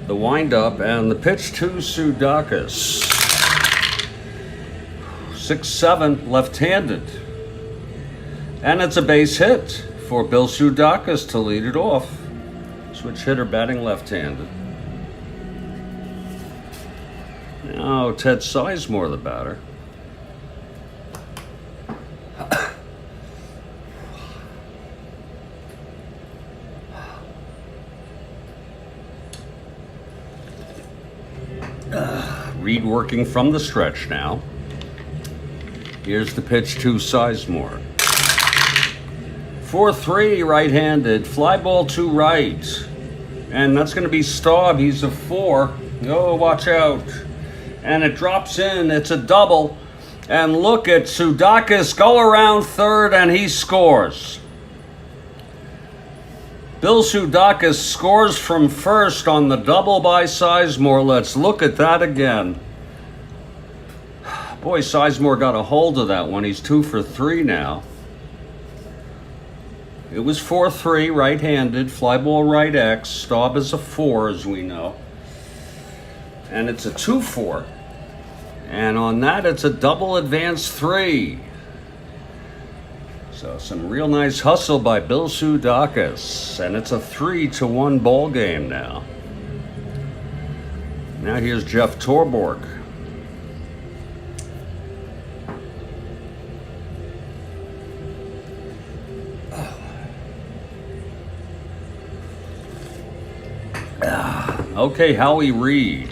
The windup and the pitch to Sudakis. 6-7 left-handed. And it's a base hit for Bill Soudakis to lead it off. Switch hitter batting left-handed. Now Ted Sizemore, the batter. Reed working from the stretch now. Here's the pitch to Sizemore. 4-3 right-handed, fly ball to right. And that's going to be Staub. He's a 4. Oh, watch out. And it drops in. It's a double. And look at Soudakis go around third, and he scores. Bill Soudakis scores from first on the double by Sizemore. Let's look at that again. Boy, Sizemore got a hold of that one. He's 2 for 3 now. It was 4-3, right-handed, fly ball right X. Staub is a 4, as we know. And it's a 2-4. And on that, it's a double advance 3. So some real nice hustle by Bill Soudakis. And it's a 3-1 ball game now. Now here's Jeff Torborg. Okay, Howie Reed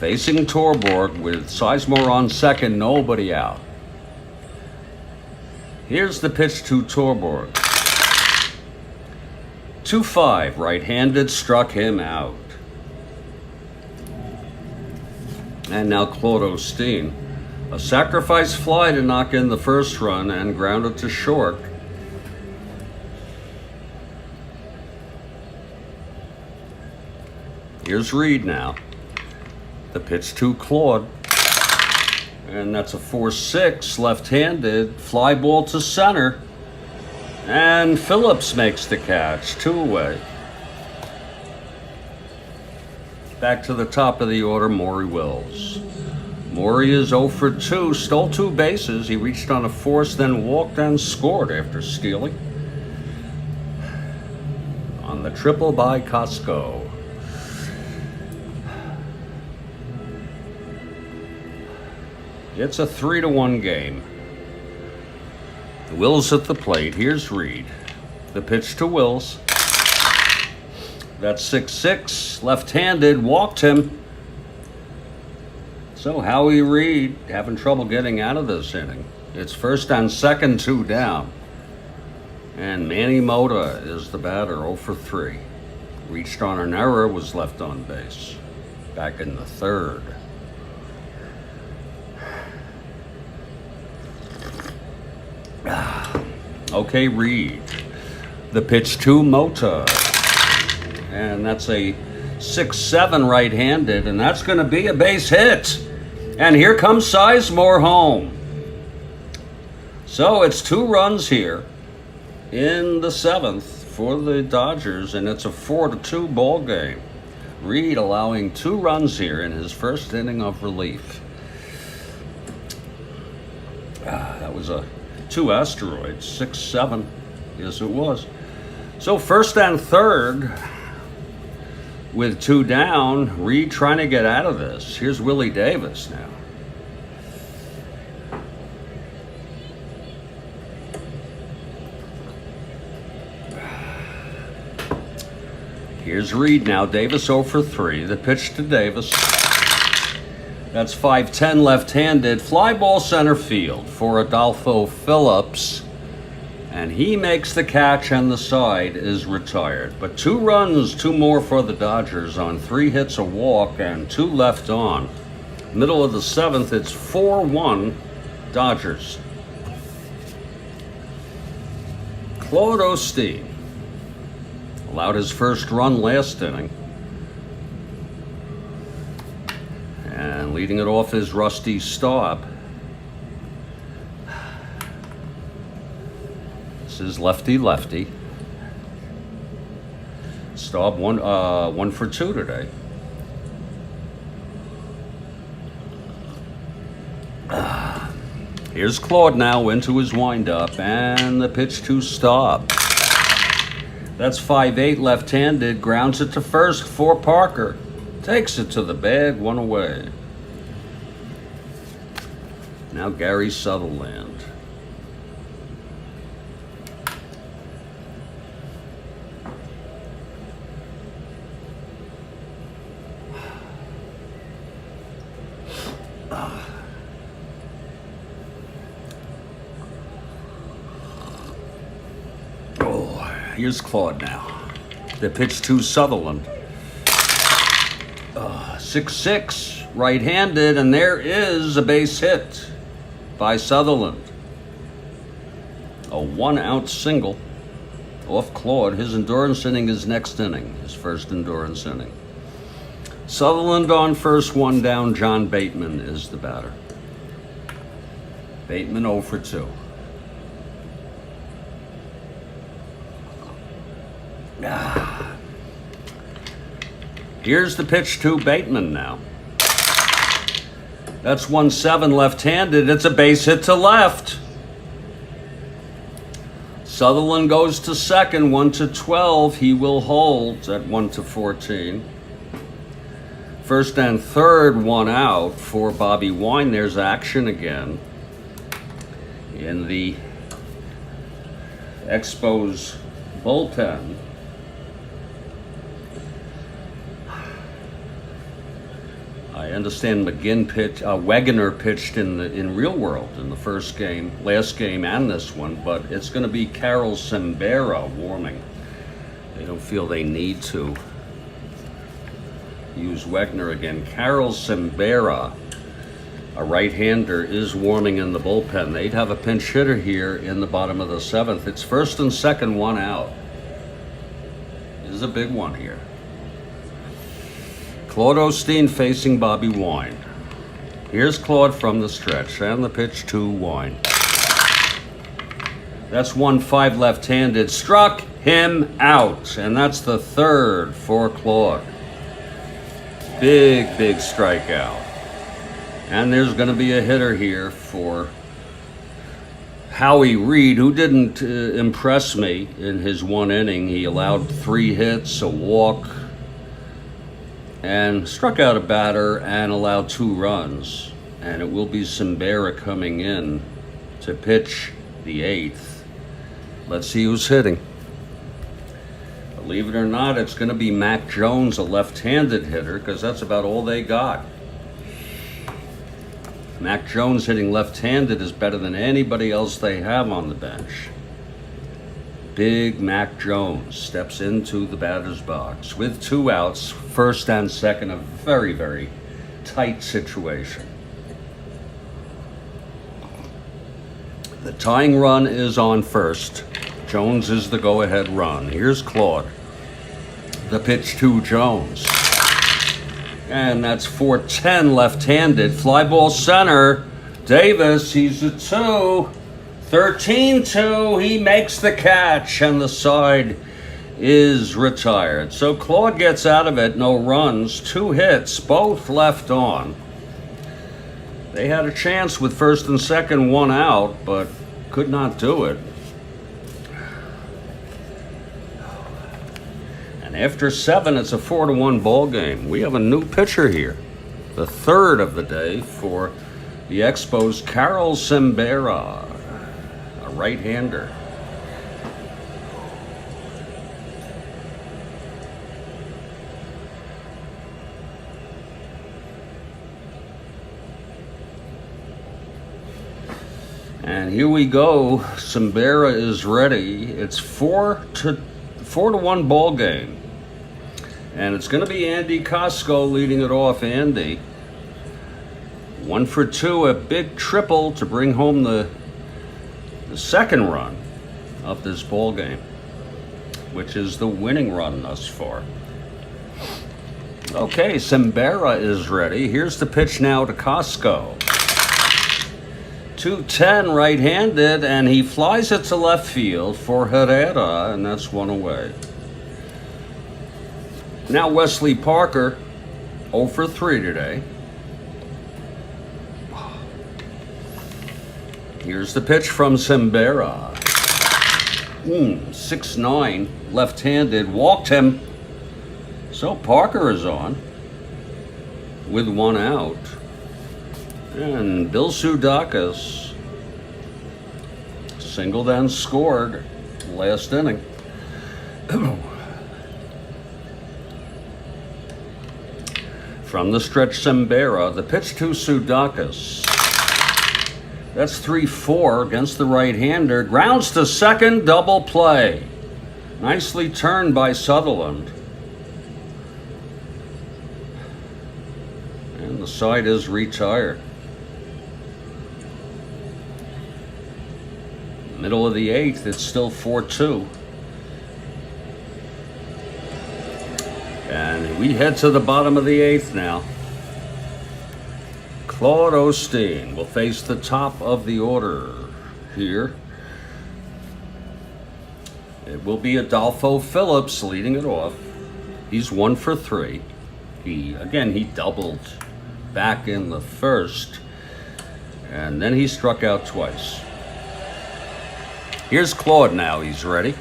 facing Torborg with Sizemore on second, nobody out. Here's the pitch to Torborg. 2-5, right-handed, struck him out. And now Claude Osteen. A sacrifice fly to knock in the first run and grounded to short. Here's Reed now. The pitch to Claude. And that's a 4-6, left-handed, fly ball to center. And Phillips makes the catch, 2 away. Back to the top of the order, Maury Wills. Maury is 0 for 2, stole 2 bases. He reached on a force, then walked and scored after stealing. On the triple by Costco. It's a 3-1 game. Wills at the plate. Here's Reed. The pitch to Wills. That's 6-6. Left-handed. Walked him. So Howie Reed having trouble getting out of this inning. It's first and second, 2 down. And Manny Mota is the batter, 0 for 3. Reached on an error, was left on base. Back in the third. Okay, Reed. The pitch to Mota. And that's a 6-7 right-handed, and that's going to be a base hit. And here comes Sizemore home. So it's 2 runs here in the 7th for the Dodgers, and it's a 4-2 ball game. Reed allowing 2 runs here in his first inning of relief. That was a 2 asteroids, 6-7. Yes, it was. So first and third with 2 down. Reed trying to get out of this. Here's Willie Davis now. Here's Reed now. Davis 0 for 3. The pitch to Davis. That's 5-10 left-handed. Fly ball center field for Adolfo Phillips. And he makes the catch, and the side is retired. But 2 runs, 2 more for the Dodgers on 3 hits, a walk, and 2 left on. Middle of the 7th, it's 4-1 Dodgers. Claude Osteen allowed his first run last inning. And leading it off is Rusty Staub. This is lefty-lefty. Staub 1 for 2 today. Here's Claude now into his windup, and the pitch to stop. That's 5-8 left-handed, grounds it to first for Parker. Takes it to the bag, one away. Now Gary Sutherland. Here's Claude now. The pitch to Sutherland. 6-6, right-handed, and there is a base hit by Sutherland. A one-out single off Claude. His endurance inning is next inning, his first endurance inning. Sutherland on first, one down. John Bateman is the batter. Bateman 0 for 2. Here's the pitch to Bateman now. That's 1-7 left-handed. It's a base hit to left. Sutherland goes to second, 1-12. He will hold at 1-14. First and third, one out for Bobby Wine. There's action again in the Expos bullpen. I understand Wegener pitched in real world in the first game, last game, and this one, but it's going to be Carol Sembera warming. They don't feel they need to use Wegener again. Carol Sembera, a right-hander, is warming in the bullpen. They'd have a pinch hitter here in the bottom of the seventh. It's first and second, one out. This is a big one here. Claude Osteen facing Bobby Wine. Here's Claude from the stretch, and the pitch to Wine. That's 1-5 left-handed. Struck him out, and that's the third for Claude. Big strikeout. And there's going to be a hitter here for Howie Reed, who didn't impress me in his one inning. He allowed 3 hits, a walk, and struck out a batter and allowed 2 runs. And it will be Sembera coming in to pitch the 8th. Let's see who's hitting. Believe it or not, it's going to be Mac Jones, a left-handed hitter, because that's about all they got. Mac Jones hitting left-handed is better than anybody else they have on the bench. Big Mac Jones steps into the batter's box with 2 outs, first and second, a very tight situation. The tying run is on first. Jones is the go-ahead run. Here's Claude. The pitch to Jones. And that's 4-10 left-handed. Fly ball center. Davis, he's a 2. 13-2, he makes the catch, and the side is retired. So Claude gets out of it, no runs, 2 hits, both left on. They had a chance with first and second, 1 out, but could not do it. And after 7, it's a 4-1 ball game. We have a new pitcher here, the third of the day for the Expos, Carol Sembera, a right-hander. And here we go. Sembera is ready. It's 4-1 ball game. And it's going to be Andy Costco leading it off. Andy, 1 for 2, a big triple to bring home the second run of this ball game, which is the winning run thus far. Okay, Sembera is ready. Here's the pitch now to Costco. 2-10 right-handed, and he flies it to left field for Herrera, and that's 1 away. Now Wesley Parker, 0 for 3 today. Here's the pitch from Simbera. 6'9", left-handed, walked him. So Parker is on with 1 out. And Bill Sudakis singled and scored last inning. From the stretch, Simbera, the pitch to Sudakis. That's 3-4 against the right-hander. Grounds to second, double play. Nicely turned by Sutherland. And the side is retired. Middle of the 8th, it's still 4-2. And we head to the bottom of the 8th now. Claude Osteen will face the top of the order here. It will be Adolfo Phillips leading it off. He's 1 for 3. He doubled back in the first, and then he struck out twice. Here's Claude now, he's ready.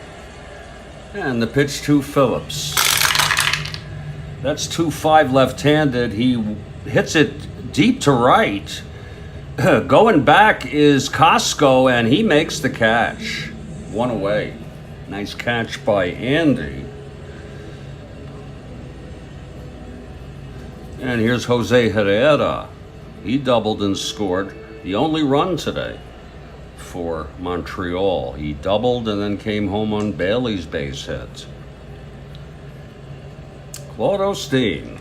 And the pitch to Phillips. That's 2-5 left-handed. He hits it deep to right. Going back is Costco, and he makes the catch. 1 away. Nice catch by Andy. And here's Jose Herrera. He doubled and scored. The only run today for Montreal. He doubled and then came home on Bailey's base hit. Claude Osteen.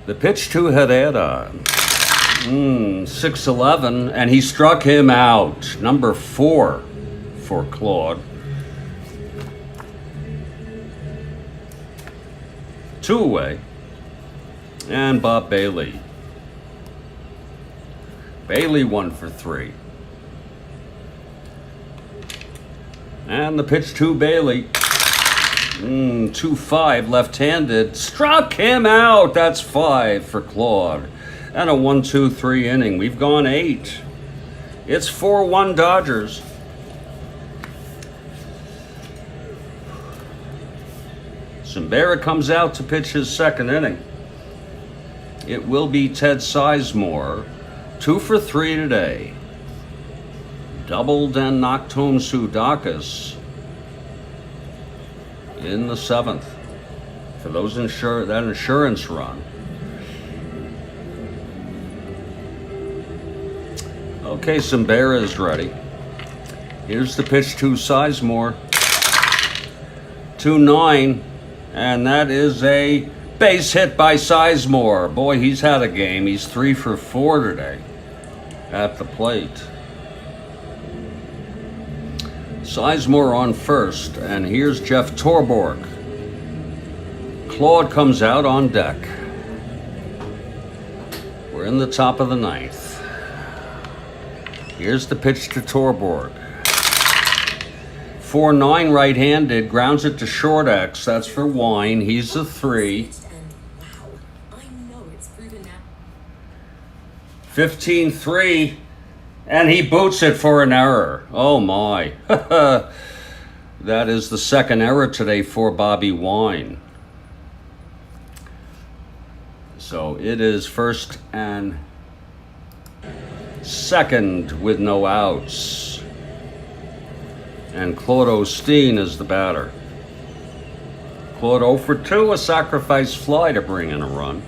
The pitch to Herrera. 6-11, and he struck him out. Number 4 for Claude. 2 away. And Bob Bailey. Bailey 1 for 3. And the pitch to Bailey. 2-5 left-handed. Struck him out. That's 5 for Claude. And a 1-2-3 inning. We've gone 8. It's 4-1 Dodgers. Simbera comes out to pitch his second inning. It will be Ted Sizemore. 2 for 3 today. Doubled and knocked home Sudakis in the 7th for those that insurance run. Okay, Simbera is ready. Here's the pitch to Sizemore. 2-9, and that is a base hit by Sizemore. Boy, he's had a game. He's 3 for 4 today at the plate. Sizemore on first, and here's Jeff Torborg. Claude comes out on deck. We're in the top of the 9th. Here's the pitch to Torborg. 4-9 right-handed, grounds it to short X. That's for Wine. He's a 3. 15-3, and he boots it for an error. Oh my. That is the second error today for Bobby Wine. So it is first and second with no outs. And Claude Osteen is the batter. Claude 0 for 2, a sacrifice fly to bring in a run.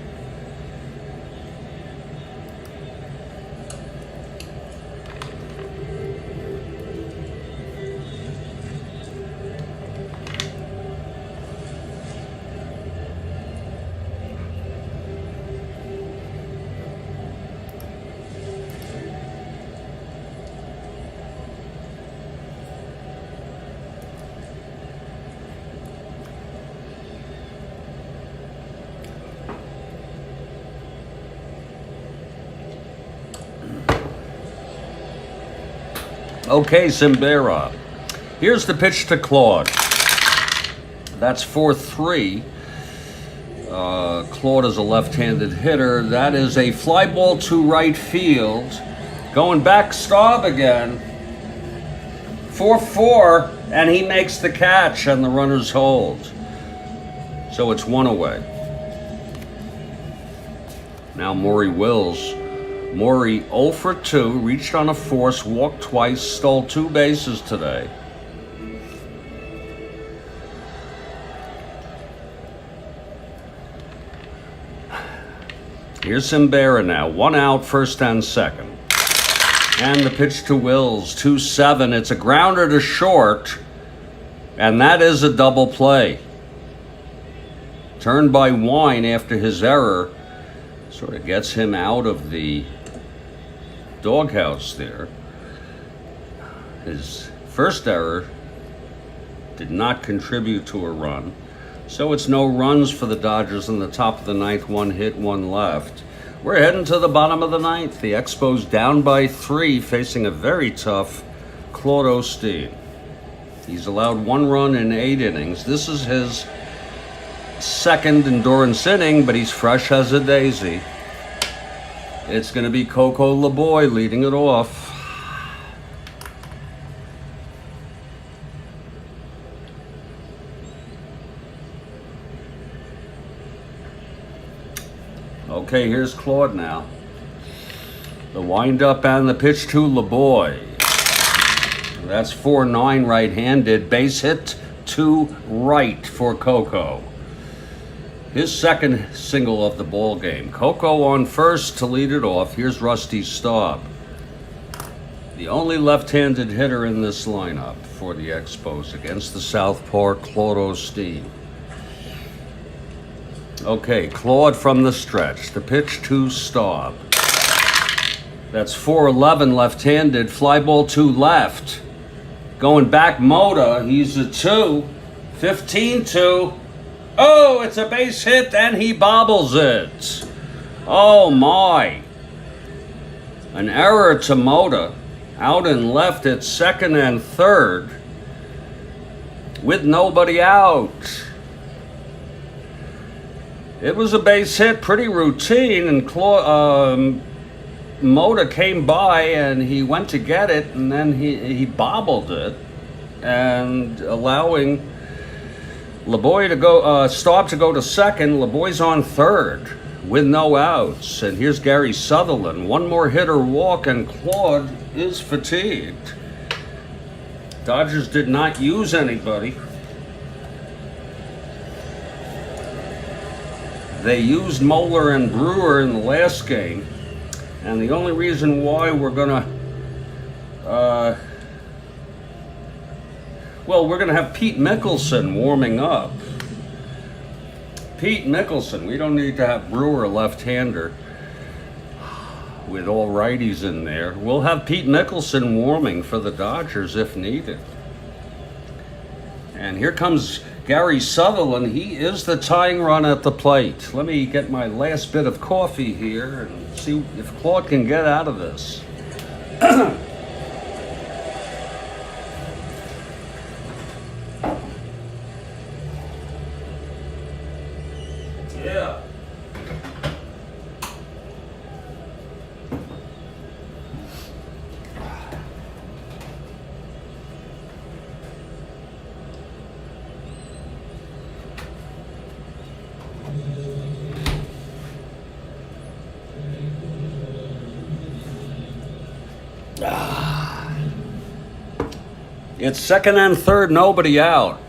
Okay, Simbera. Here's the pitch to Claude. That's 4-3. Claude is a left-handed hitter. That is a fly ball to right field. Going back Staub again. 4-4, and he makes the catch, and the runners hold. So it's 1 away. Now Maury Wills. Maury 0 for 2, reached on a force, walked twice, stole 2 bases today. Here's Simbera now. 1 out, first and second. And the pitch to Wills, 2-7. It's a grounder to short, and that is a double play. Turned by Wine after his error. Sort of gets him out of the doghouse there. His first error did not contribute to a run. So it's no runs for the Dodgers in the top of the ninth. 1 hit, 1 left. We're heading to the bottom of the ninth. The Expos down by 3, facing a very tough Claude Osteen. He's allowed 1 run in 8 innings. This is his second endurance inning, but he's fresh as a daisy. It's going to be Coco LeBoy leading it off. Okay, here's Claude now. The windup and the pitch to LeBoy. That's 4-9 right-handed. Base hit to right for Coco. His second single of the ball game. Coco on first to lead it off. Here's Rusty Staub. The only left-handed hitter in this lineup for the Expos against the southpaw Claude Osteen. Okay, Claude from the stretch. The pitch to Staub. That's 4-11 left-handed. Fly ball to left. Going back Mota. He's a 2. 15-2. Oh, it's a base hit and he bobbles it. Oh my. An error to Mota. Out and left at second and third. With nobody out. It was a base hit, pretty routine, and Mota came by and he went to get it, and then he bobbled it, and allowing LeBoy to go, Staub to go to second. LeBoy's on third with no outs, and here's Gary Sutherland. 1 more hit or walk, and Claude is fatigued. Dodgers did not use anybody. They used Moeller and Brewer in the last game, and the only reason why we're gonna have Pete Mickelson warming up. Pete Mickelson. We don't need to have Brewer left-hander with all righties in there. We'll have Pete Mickelson warming for the Dodgers if needed. And here comes Gary Sutherland. He is the tying run at the plate. Let me get my last bit of coffee here and see if Claude can get out of this. Yeah. It's second and third, nobody out.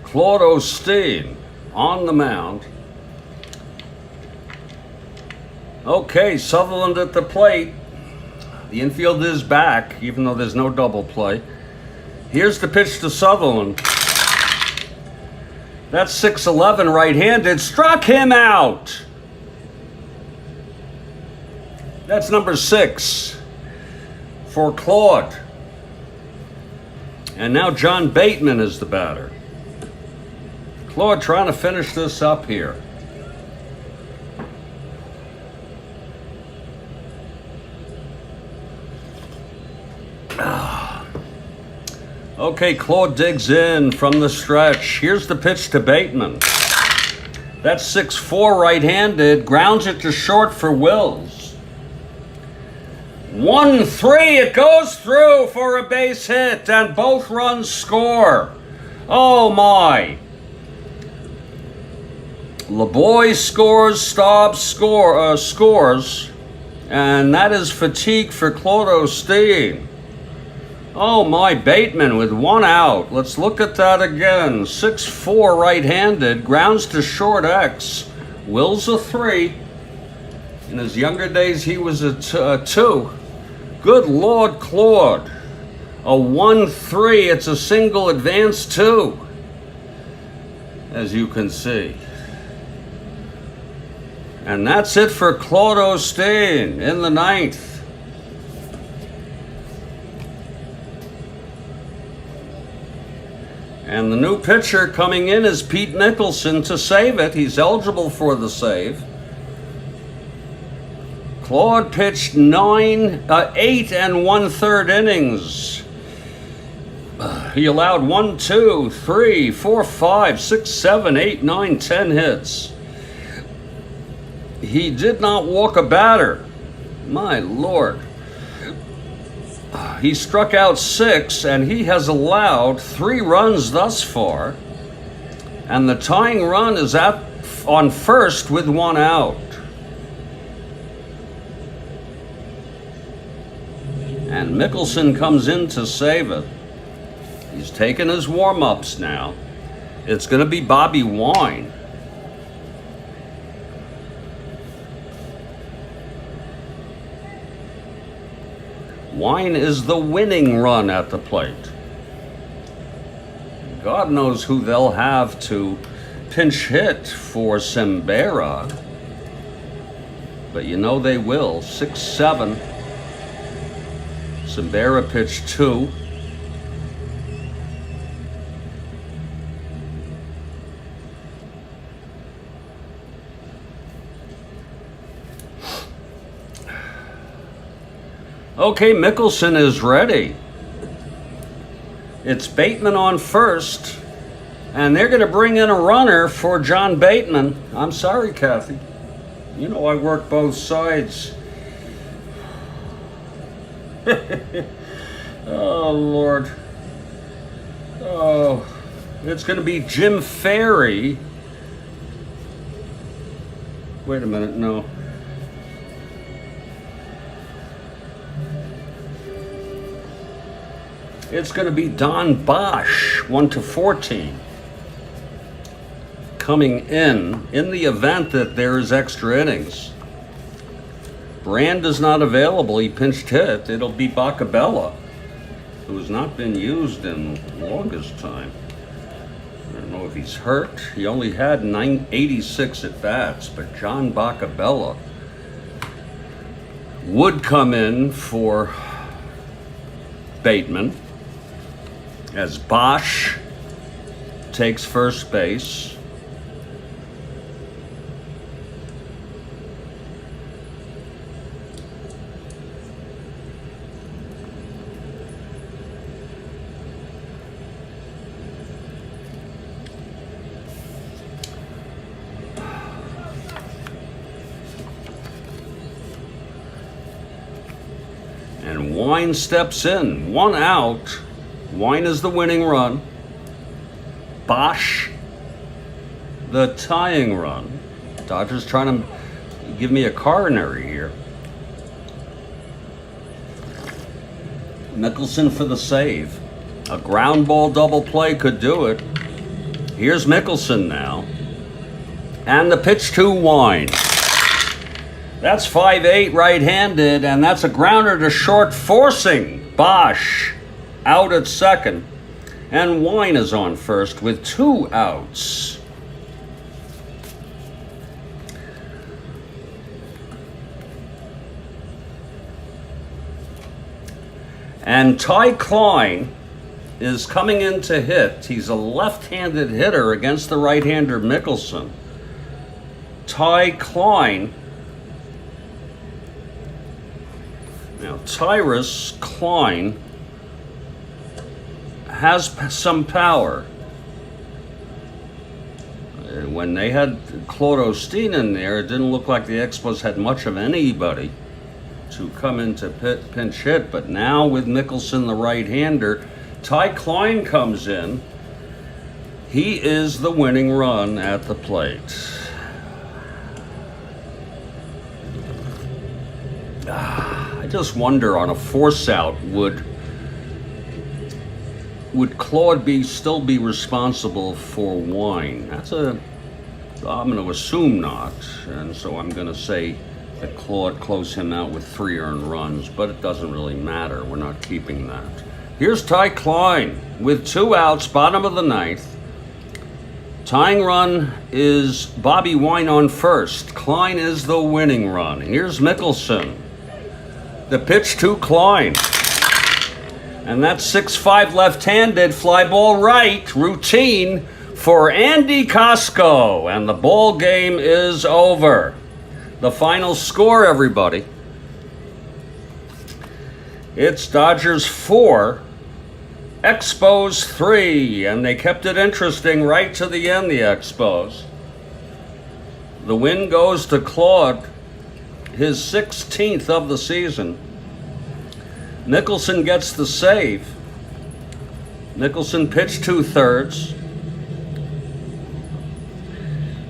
Claude Osteen on the mound. Okay, Sutherland at the plate. The infield is back, even though there's no double play. Here's the pitch to Sutherland. That's 6-11 right-handed. Struck him out. That's number 6 for Claude. And now John Bateman is the batter. Claude trying to finish this up here. Okay, Claude digs in from the stretch. Here's the pitch to Bateman. That's 6-4 right-handed. Grounds it to short for Wills. 1-3, it goes through for a base hit, and both runs score. Oh my. LeBoy scores, Staub scores, and that is fatigue for Claude Osteen. Oh my, Bateman with 1 out. Let's look at that again. 6-4 right-handed, grounds to short X, wills a 3. In his younger days, he was a 2. Good Lord, Claude. A 1-3, it's a single advance 2, as you can see. And that's it for Claude Osteen in the 9th. And the new pitcher coming in is Pete Nicholson to save it. He's eligible for the save. Claude pitched 8 1/3 innings. He allowed 1, 2, 3, 4, 5, 6, 7, 8, 9, 10 hits. He did not walk a batter. My Lord. He struck out 6, and he has allowed 3 runs thus far. And the tying run is on first with 1 out. And Mickelson comes in to save it. He's taking his warm-ups now. It's going to be Bobby Wine. Wine is the winning run at the plate. God knows who they'll have to pinch hit for Simbera. But you know they will. 6-7. Simbera pitched 2. Okay, Mickelson is ready. It's Bateman on first, and they're going to bring in a runner for John Bateman. I'm sorry, Kathy. You know I work both sides. Oh, Lord. Oh, it's going to be Jim Ferry. Wait a minute, no. It's going to be Don Bosch, 1-14, coming in the event that there is extra innings. Brand is not available. He pinched hit. It'll be Bacabella, who has not been used in the longest time. I don't know if he's hurt. He only had 86 at-bats, but John Bacabella would come in for Bateman, as Bosch takes first base. And Wine steps in, 1 out. Wine is the winning run. Bosch, the tying run. Dodgers trying to give me a coronary here. Mickelson for the save. A ground ball double play could do it. Here's Mickelson now. And the pitch to Wine. That's 5-8 right-handed, and that's a grounder to short, forcing Bosch out at second. And Wine is on first with 2 outs. And Ty Klein is coming in to hit. He's a left-handed hitter against the right-hander Mickelson. Ty Klein. Now, Tyrus Klein has some power. When they had Claude Osteen in there, it didn't look like the Expos had much of anybody. to come into pinch hit, but now with Nicholson, the right-hander, Ty Klein comes in. He is the winning run at the plate. I just wonder, on a force out, would Claude still be responsible for Wine? I'm going to assume not, and so I'm going to say that Claude closed him out with 3 earned runs, but it doesn't really matter. We're not keeping that. Here's Ty Klein with 2 outs, bottom of the 9th. Tying run is Bobby Wine on first. Klein is the winning run. Here's Mickelson. The pitch to Klein. And that's 6-5 left-handed, fly ball right, routine for Andy Costco. And the ball game is over. The final score, everybody. It's Dodgers 4, Expos 3. And they kept it interesting right to the end, the Expos. The win goes to Claude, his 16th of the season. Nicholson gets the save. Nicholson pitched 2/3.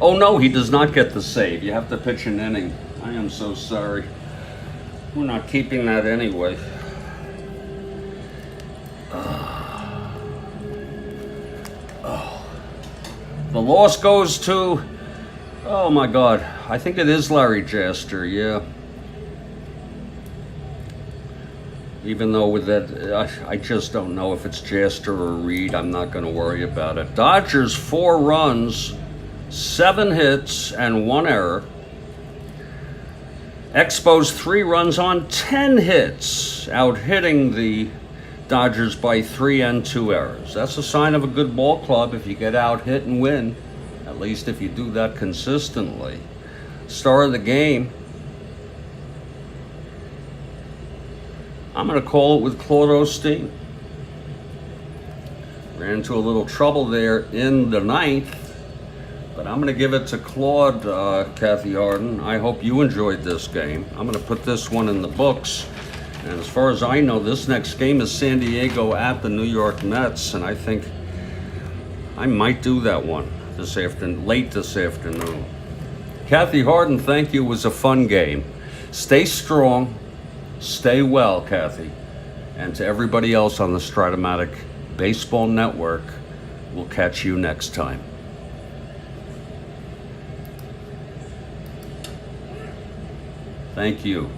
Oh no, he does not get the save. You have to pitch an inning. I am so sorry. We're not keeping that anyway. The loss goes to, oh my God, I think it is Larry Jaster, yeah. Even though with that, I just don't know if it's Jaster or Reed. I'm not going to worry about it. Dodgers 4 runs, 7 hits, and 1 error. Expos 3 runs on 10 hits, out hitting the Dodgers by 3 and 2 errors. That's a sign of a good ball club if you get out hit and win. At least if you do that consistently. Star of the game, I'm going to call it with Claude Osteen. Ran into a little trouble there in the 9th, but I'm going to give it to Claude, Kathy Harden. I hope you enjoyed this game. I'm going to put this one in the books. And as far as I know, this next game is San Diego at the New York Mets, and I think I might do that one this afternoon, late this afternoon. Kathy Harden, thank you. It was a fun game. Stay strong. Stay well, Kathy. And to everybody else on the Strat-O-Matic Baseball Network, we'll catch you next time. Thank you.